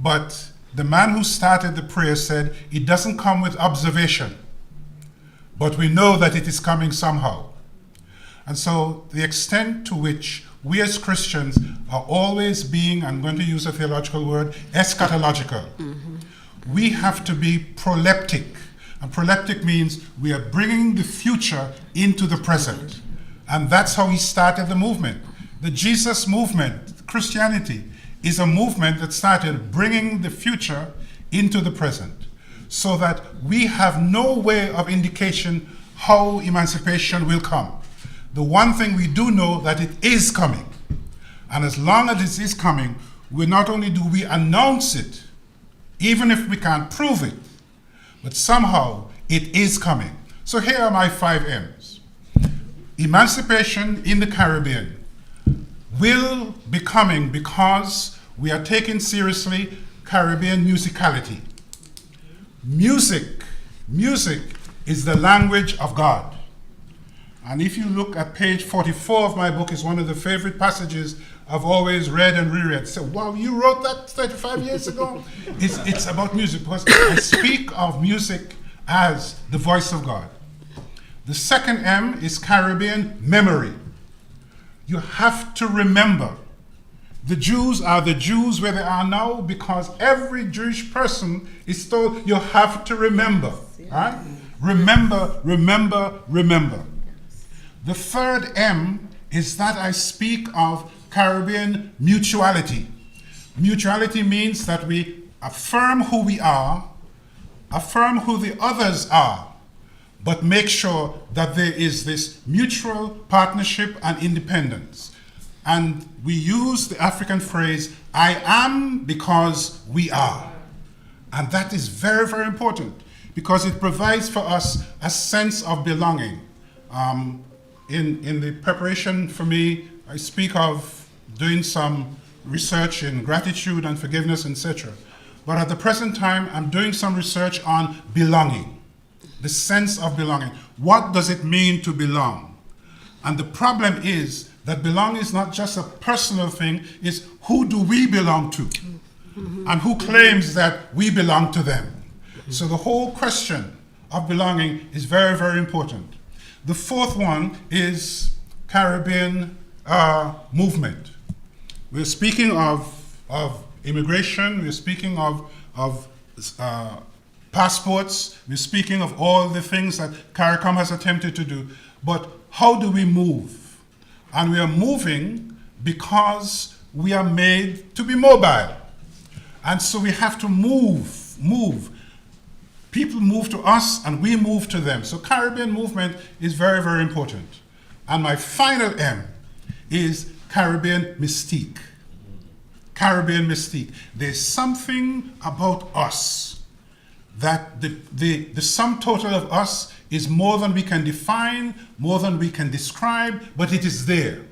But the man who started the prayer said, it doesn't come with observation, but we know that it is coming somehow. And so the extent to which we as Christians are always being, I'm going to use a theological word, eschatological. We have to be proleptic. And proleptic means we are bringing the future into the present. And that's how he started the movement. The Jesus movement, Christianity, is a movement that started bringing the future into the present, so that we have no way of indication how emancipation will come. The one thing we do know that it is coming. And as long as it is coming, not only do we announce it, even if we can't prove it, but somehow it is coming. So here are my 5 M's. Emancipation in the Caribbean will be coming because we are taking seriously Caribbean musicality. Music is the language of God. And if you look at page 44 of my book, is one of the favorite passages I've always read and reread. So, wow, you wrote that 35 years ago? It's about music, because I speak of music as the voice of God. The second M is Caribbean memory. You have to remember. The Jews are the Jews where they are now because every Jewish person is told you have to remember. Right? Remember, remember, remember. The third M is that I speak of Caribbean mutuality. Mutuality means that we affirm who we are, affirm who the others are, but make sure that there is this mutual partnership and independence. And we use the African phrase, I am because we are. And that is very, very important because it provides for us a sense of belonging. In the preparation for me, I speak of doing some research in gratitude and forgiveness, etc. But at the present time, I'm doing some research on belonging, the sense of belonging. What does it mean to belong? And the problem is that belong is not just a personal thing, it's who do we belong to? And who claims that we belong to them? So the whole question of belonging is very, very important. The fourth one is Caribbean movement. We're speaking of immigration, we're speaking of passports, we're speaking of all the things that CARICOM has attempted to do, but how do we move? And we are moving because we are made to be mobile. And so we have to move move. People move to us and we move to them. So Caribbean movement is very, very important. And my final M is Caribbean mystique. Caribbean mystique. There's something about us that the sum total of us is more than we can define, more than we can describe, but it is there.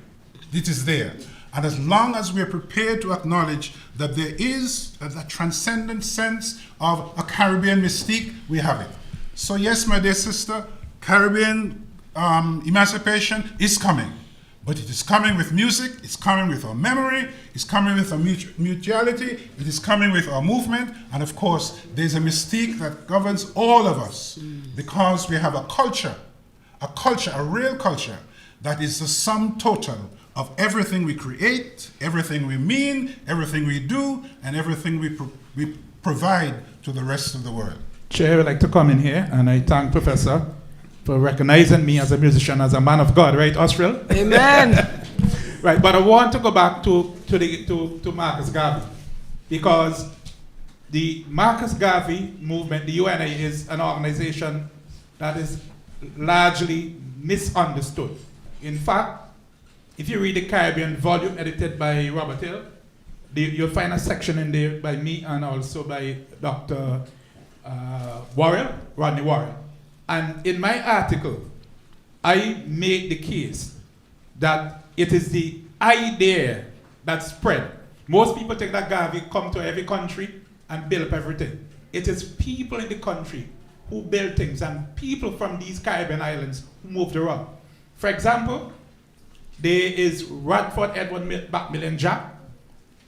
It is there. And as long as we're prepared to acknowledge that there is a transcendent sense of a Caribbean mystique, we have it. So yes, my dear sister, Caribbean emancipation is coming. But it is coming with music, it's coming with our memory, it's coming with our mutuality, it is coming with our movement, and of course, there's a mystique that governs all of us, because we have a culture, a real culture, that is the sum total of everything we create, everything we mean, everything we do, and everything we provide to the rest of the world. Chair, I would like to come in here, and I thank Professor for recognizing me as a musician, as a man of God, right, Austral? Amen. Right, but I want to go back to Marcus Garvey, because the Marcus Garvey movement, the UNA, is an organization that is largely misunderstood. In fact, if you read the Caribbean volume edited by Robert Hill, you'll find a section in there by me and also by Dr. Rodney Worrell. And in my article, I made the case that it is the idea that spread. Most people think that Garvey come to every country and build up everything. It is people in the country who build things, and people from these Caribbean islands who moved around. For example, there is Radford Edward Macmillan Jack,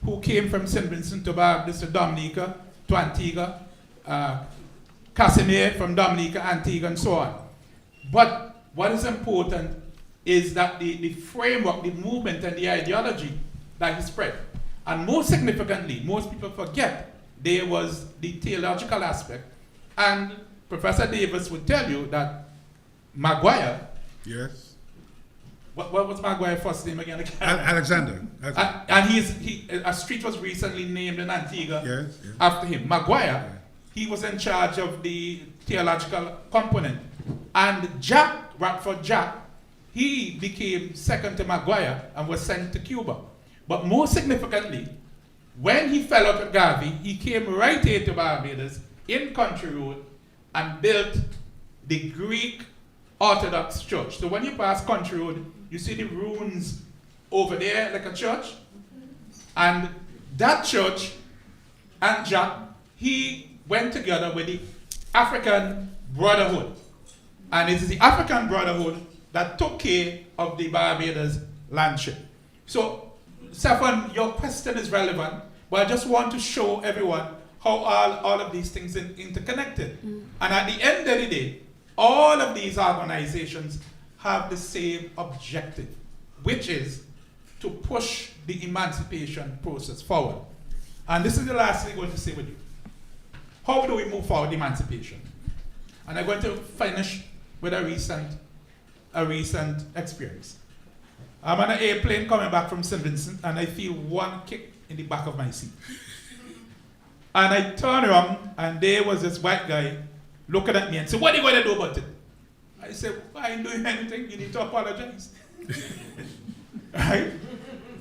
who came from St. Vincent to Barbados to Dominica to Antigua, Casimir from Dominica, Antigua, and so on. But what is important is that the framework, the movement, and the ideology that he spread. And most significantly, most people forget, there was the theological aspect. And Professor Davis would tell you that Maguire. Yes. What was Maguire's first name again? Alexander. And a street was recently named in Antigua after him. Maguire. He was in charge of the theological component. And Jack, Radford Jack, he became second to Maguire and was sent to Cuba. But more significantly, when he fell out with Garvey, he came right here to Barbados in Country Road and built the Greek Orthodox Church. So when you pass Country Road, you see the ruins over there like a church. And that church and Jack, he went together with the African Brotherhood. And it is the African Brotherhood that took care of the Barbados landship. So, Stefan, your question is relevant, but I just want to show everyone how all of these things are interconnected. And at the end of the day, all of these organizations have the same objective, which is to push the emancipation process forward. And this is the last thing I'm going to say with you. How do we move forward emancipation? And I'm going to finish with a recent experience. I'm on an airplane coming back from St. Vincent, and I feel one kick in the back of my seat. And I turn around, and there was this white guy looking at me and said, "What are you going to do about it?" I said, "I ain't doing anything. You need to apologize." Right?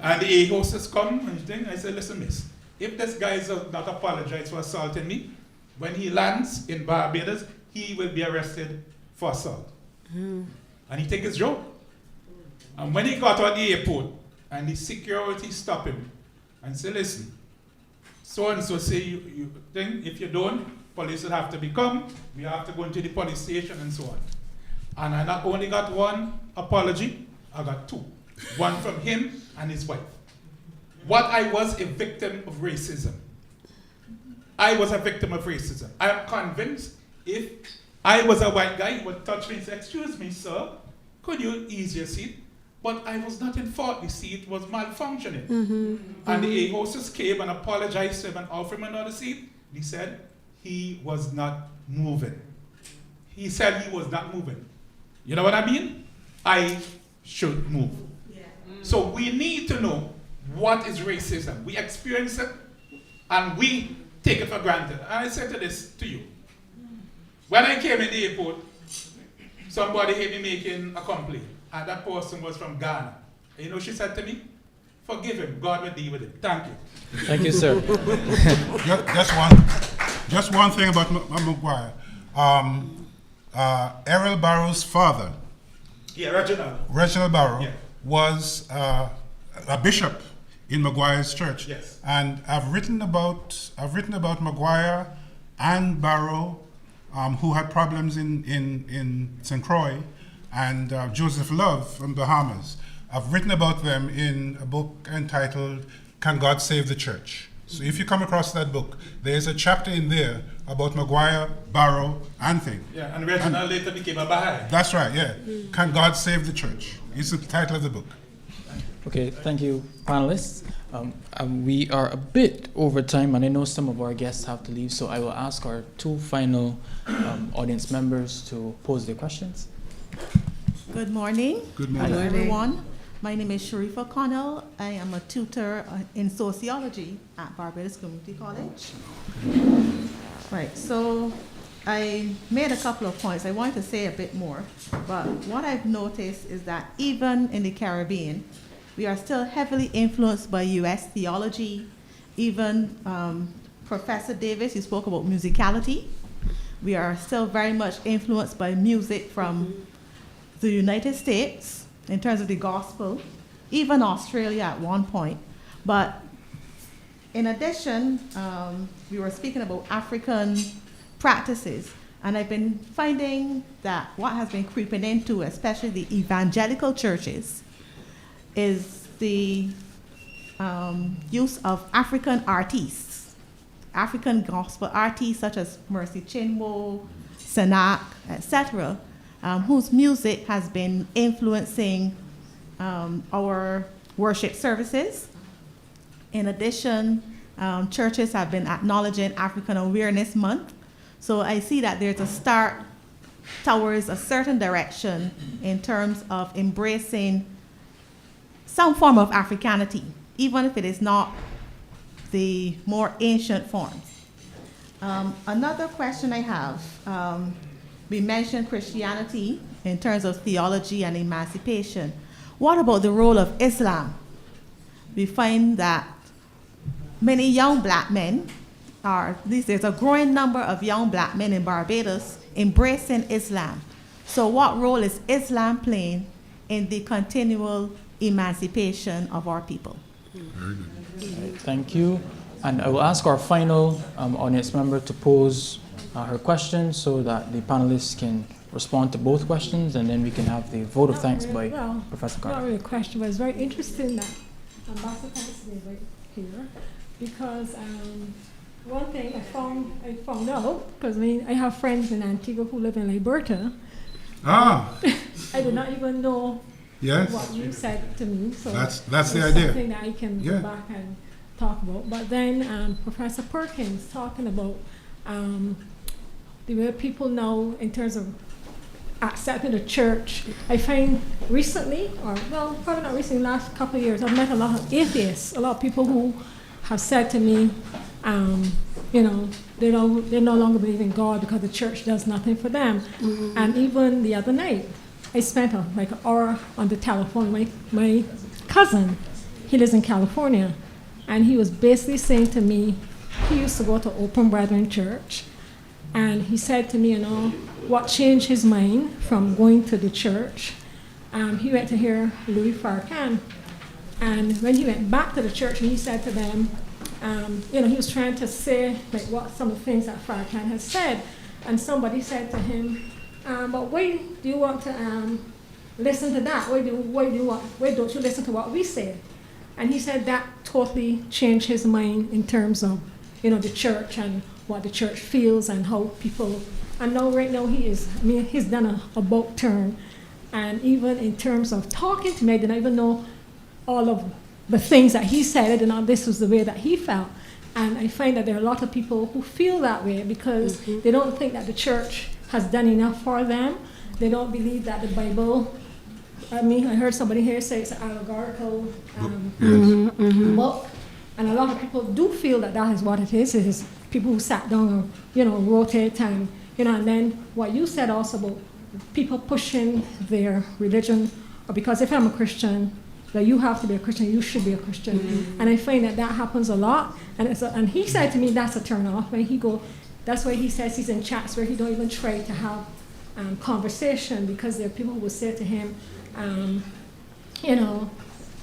And the air hostess come and thing. I said, "Listen, miss, if this guy does not apologize for assaulting me, when he lands in Barbados, he will be arrested for assault." And he take his joke. And when he got to the airport, and the security stopped him and said, "Listen, so-and-so say you think, if you don't, police will have to become, we have to go into the police station," and so on. And I not only got one apology, I got two. One from him and his wife. What I was a victim of racism. I was a victim of racism. I am convinced if I was a white guy, he would touch me and say, "Excuse me, sir, could you ease your seat?" But I was not in fault. The seat was malfunctioning. And the air hostess came and apologized to him and offered him another seat. He said he was not moving. He said he was not moving. You know what I mean? I should move. So we need to know what is racism. We experience it, and we take it for granted. And I said this to you. When I came in the airport, somebody heard me making a complaint, and that person was from Ghana. And you know what she said to me? Forgive him, God will deal with it. Thank you. Thank you, sir. Just one thing about Maguire. Errol Barrow's father, Reginald Barrow, was a bishop in Maguire's church. Yes. And I've written about Maguire and Barrow, who had problems in St. Croix, and Joseph Love from Bahamas. I've written about them in a book entitled Can God Save the Church? So if you come across that book, there's a chapter in there about Maguire, Barrow, and thing. Yeah, and Reginald later became a Baha'i. That's right, yeah. Can God Save the Church? It's the title of the book. Okay, thank you, panelists. We are a bit over time, and I know some of our guests have to leave, so I will ask our two final audience members to pose their questions. Good morning. Good morning. Hello, everyone. My name is Sharif O'Connell. I am a tutor in sociology at Barbados Community College. Right, so I made a couple of points. I want to say a bit more, but what I've noticed is that even in the Caribbean, we are still heavily influenced by US theology. Even Professor Davis, you spoke about musicality. We are still very much influenced by music from the United States in terms of the gospel, even Australia at one point. But in addition, we were speaking about African practices, and I've been finding that what has been creeping into, especially the evangelical churches, is the use of African artists, African gospel artists such as Mercy Chinwo, Sanak, etc., whose music has been influencing our worship services. In addition, churches have been acknowledging African Awareness Month. So I see that there's a start towards a certain direction in terms of embracing some form of Africanity, even if it is not the more ancient forms. Another question I have, we mentioned Christianity in terms of theology and emancipation. What about the role of Islam? We find that many young black men there's a growing number of young black men in Barbados embracing Islam. So what role is Islam playing in the continual emancipation of our people? Thank you. And I will ask our final audience member to pose her question so that the panelists can respond to both questions, and then we can have the vote of thanks by Professor Kortright. Not really a question, but it's very interesting that Ambassador is right here, because one thing I found out, because I have friends in Antigua who live in Alberta. I did not even know what you said to me. So that's the idea. Something that I can go back and talk about. But then Professor Perkins talking about the way people now, in terms of accepting the church. I find recently, probably not recently, last couple of years, I've met a lot of atheists, a lot of people who have said to me, they no longer believe in God because the church does nothing for them. Mm-hmm. And even the other night, I spent an hour on the telephone with my cousin. He lives in California, and he was basically saying to me, he used to go to Open Brethren Church, and he said to me, what changed his mind from going to the church. He went to hear Louis Farrakhan, and when he went back to the church, and he said to them, he was trying to say what some of the things that Farrakhan has said, and somebody said to him, but why do you want to listen to that? Why don't you listen to what we say? And he said that totally changed his mind in terms of the church and what the church feels and how people. And now right now he's done a about turn, and even in terms of talking to me, I didn't even know all of the things that he said. I didn't know this was the way that he felt. And I find that there are a lot of people who feel that way because they don't think that the church has done enough for them. They don't believe that the Bible, I heard somebody here say it's an allegorical book, and a lot of people do feel that that is what it is people who sat down and, wrote it, and, and then what you said also about people pushing their religion, or because if I'm a Christian, that you have to be a Christian, you should be a Christian. Mm-hmm. And I find that happens a lot. And he said to me that's a turn off. When that's why he says he's in chats where he don't even try to have conversation, because there are people who will say to him,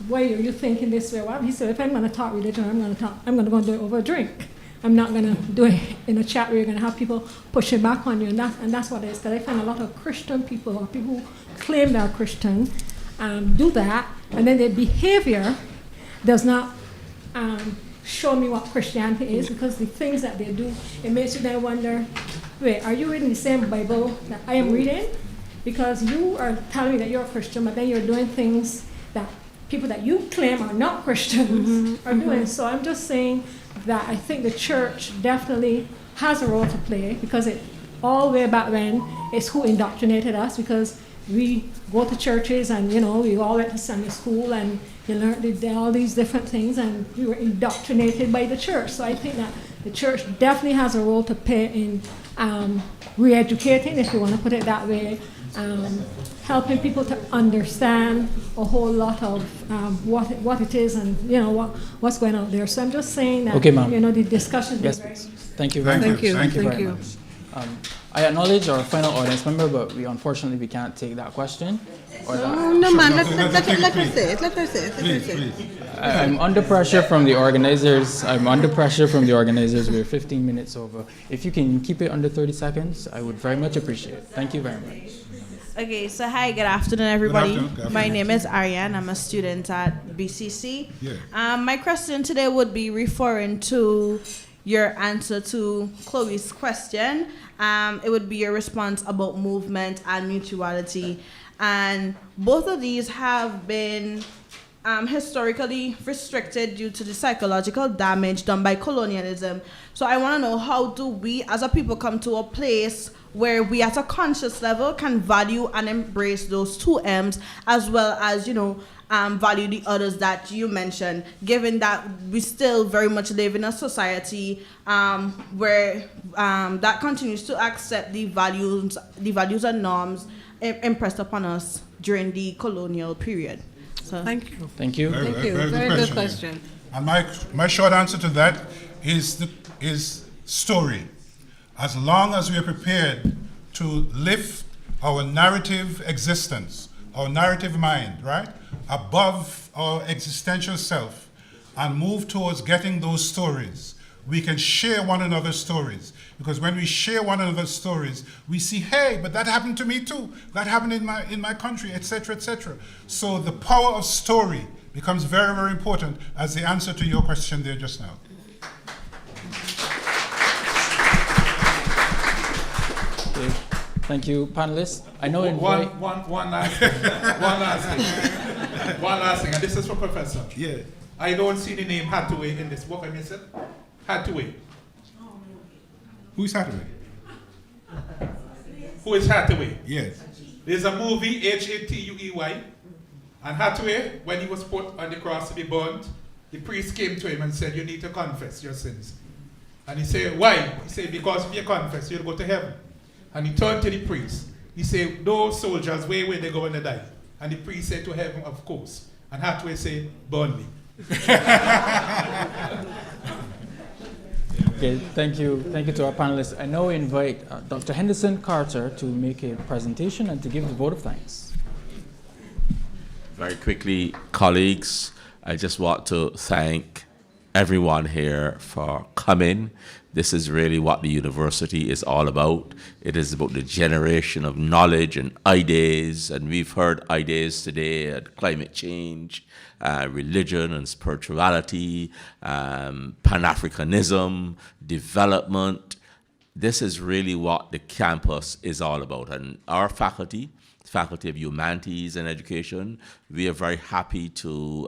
why are you thinking this way? Well, he said, if I'm going to talk religion, I'm going to go and do it over a drink. I'm not going to do it in a chat where you're going to have people pushing back on you. And that's what it is. Because I find a lot of Christian people, or people who claim they're Christian, do that, and then their behavior does not show me what Christianity is, because the things that they do, it makes you then wonder, wait, are you reading the same Bible that I am reading? Because you are telling me that you're a Christian, but then you're doing things that people that you claim are not Christians are doing. So I'm just saying that I think the church definitely has a role to play, because all the way back then, it's who indoctrinated us, because we go to churches and, we all went to Sunday school and you learned all these different things, and we were indoctrinated by the church. So I think that the church definitely has a role to play in re-educating, if you want to put it that way, helping people to understand a whole lot of what it is and, what's going on there. So I'm just saying that, okay, ma'am. The discussion is very... Thank you very much. Thank you very much. I acknowledge our final audience member, but we can't take that question. No, man, let her say it. I'm under pressure from the organizers. We're 15 minutes over. If you can keep it under 30 seconds, I would very much appreciate it. Thank you very much. Okay, so hi, good afternoon, everybody. Good afternoon. My name is Ariane. I'm a student at BCC. Yeah. My question today would be referring to your answer to Chloe's question. It would be your response about movement and mutuality. And both of these have been historically restricted due to the psychological damage done by colonialism. So I want to know, how do we as a people come to a place where we at a conscious level can value and embrace those two M's, as well as, value the others that you mentioned, given that we still very much live in a society where that continues to accept the values and norms impressed upon us during the colonial period. So thank you. Thank you. Very good question. And my short answer to that is story. As long as we are prepared to lift our narrative existence, our narrative mind, right, above our existential self, and move towards getting those stories, we can share one another's stories. Because when we share one another's stories, we see, hey, but that happened to me too. That happened in my country, etc., etc. So the power of story becomes very, very important as the answer to your question there just now. Okay. Thank you, panelists. I know one last thing, and this is for Professor. Yeah. I don't see the name Hathaway in this book. I miss it. Hathaway. Who's Hathaway? Who is Hathaway? Yes. There's a movie, Hattuey, and Hathaway, when he was put on the cross to be burned, the priest came to him and said, you need to confess your sins. And he said, why? He said, because if you confess, you'll go to heaven. And he turned to the priest. He said, those soldiers, where they going to die? And the priest said to heaven, of course. And Hathaway said, burn me. Okay, thank you to our panelists. I now invite Dr. Henderson Carter to make a presentation and to give the vote of thanks. Very quickly, colleagues, I just want to thank everyone here for coming. This is really what the university is all about. It is about the generation of knowledge and ideas, and we've heard ideas today at climate change, religion and spirituality, Pan-Africanism, development. This is really what the campus is all about. And our faculty of Humanities and Education, we are very happy to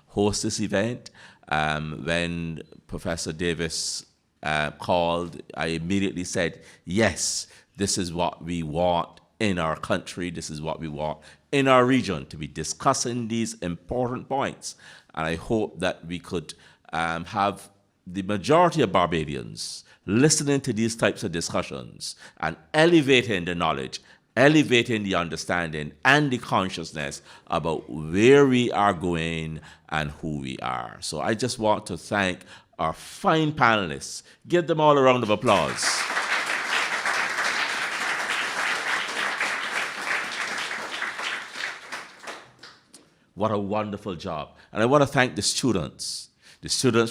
host this event. When Professor Davis called, I immediately said, yes, this is what we want in our country. This is what we want in our region, to be discussing these important points. And I hope that we could have the majority of Barbadians listening to these types of discussions and elevating the knowledge, elevating the understanding and the consciousness about where we are going and who we are. So I just want to thank our fine panelists. Give them all a round of applause. What a wonderful job. And I want to thank the students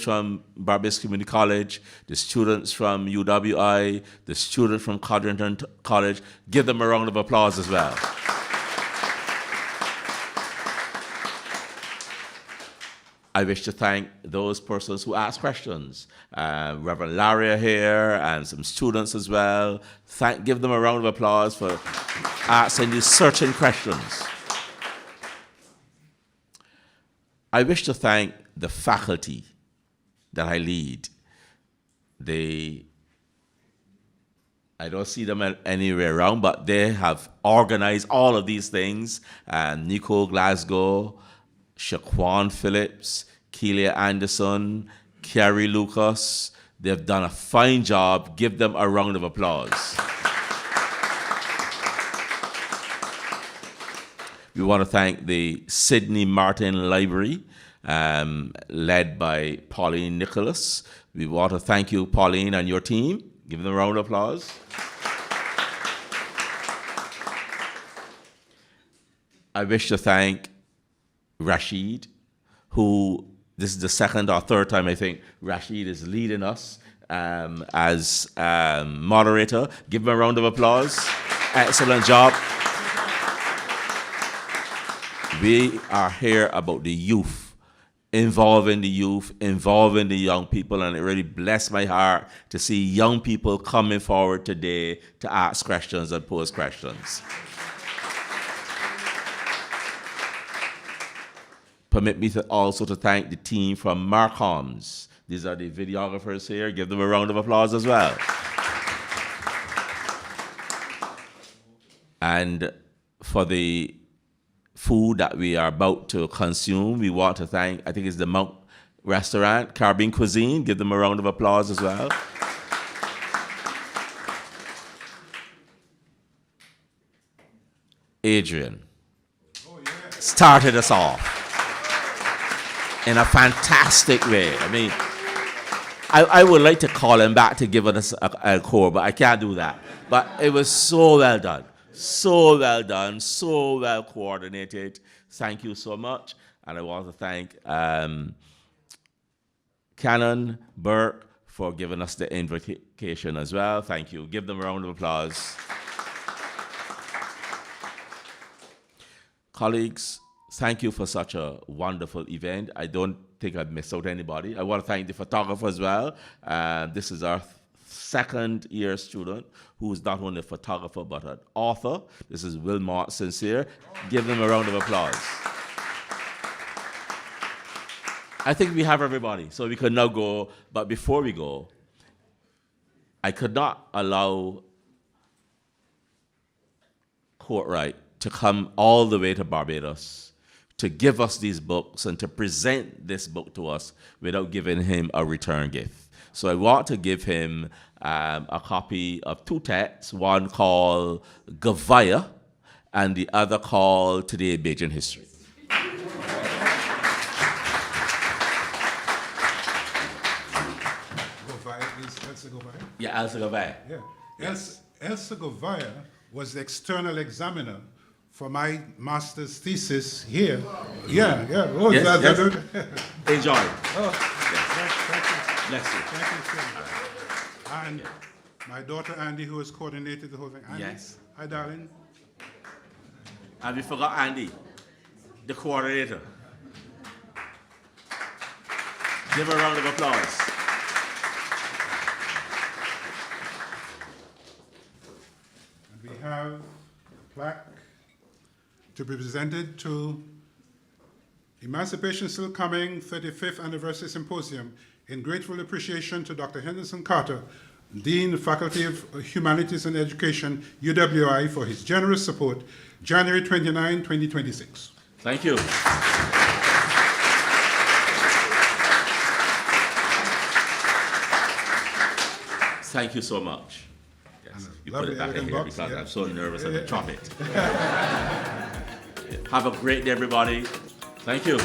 from Barbados Community College, the students from UWI, the students from Codrington College. Give them a round of applause as well. I wish to thank those persons who asked questions. Reverend Laria here and some students as well. Give them a round of applause for asking these searching questions. I wish to thank the faculty that I lead. I don't see them anywhere around, but they have organized all of these things. Nico Glasgow, Shaquan Phillips, Keelia Anderson, Carrie Lucas. They've done a fine job. Give them a round of applause. We want to thank the Sidney Martin Library, led by Pauline Nicholas. We want to thank you, Pauline, and your team. Give them a round of applause. I wish to thank Rashid, who, this is the second or third time I think Rashid is leading us as moderator. Give him a round of applause. Excellent job. We are here about the youth, involving the youth, involving the young people, and it really blessed my heart to see young people coming forward today to ask questions and pose questions. Permit me also to thank the team from Marcoms. These are the videographers here. Give them a round of applause as well. And for the food that we are about to consume, we want to thank, I think it's the Monk Restaurant, Caribbean Cuisine. Give them a round of applause as well. Adrian started us off in a fantastic way. I mean, I would like to call him back to give us a encore, but I can't do that. But it was so well done. So well done, so well coordinated. Thank you so much. And I want to thank Canon Burke for giving us the invitation as well. Thank you. Give them a round of applause. Colleagues, thank you for such a wonderful event. I don't think I've missed out anybody. I want to thank the photographer as well. This is our second-year student who is not only a photographer but an author. This is Wilmot Sincere. Give them a round of applause. I think we have everybody, so we can now go. But before we go, I could not allow Kortright to come all the way to Barbados to give us these books and to present this book to us without giving him a return gift. So I want to give him a copy of two texts, one called Gavaya and the other called Today Bajan History. Gavaya is Elsa Gavaya? Yeah, Elsa Gavaya. Yeah. Yes. Elsa Gavaya was the external examiner for my master's thesis here. Yeah, yeah. Oh, yes, yes. Enjoy. Oh. Yes. Thank you. Bless you. Thank you so much. And my daughter Andy, who has coordinated the whole thing. Andy, yes. Hi, darling. Have you forgot Andy, the coordinator? Give her a round of applause. And we have a plaque to be presented to Emancipation Still Coming 35th Anniversary Symposium in grateful appreciation to Dr. Henderson Carter, Dean, Faculty of Humanities and Education, UWI, for his generous support, January 29, 2026. Thank you. Thank you so much. Yes, you put lovely it back in elegant here box, because yeah. I'm so nervous I could drop it. Have a great day, everybody. Thank you.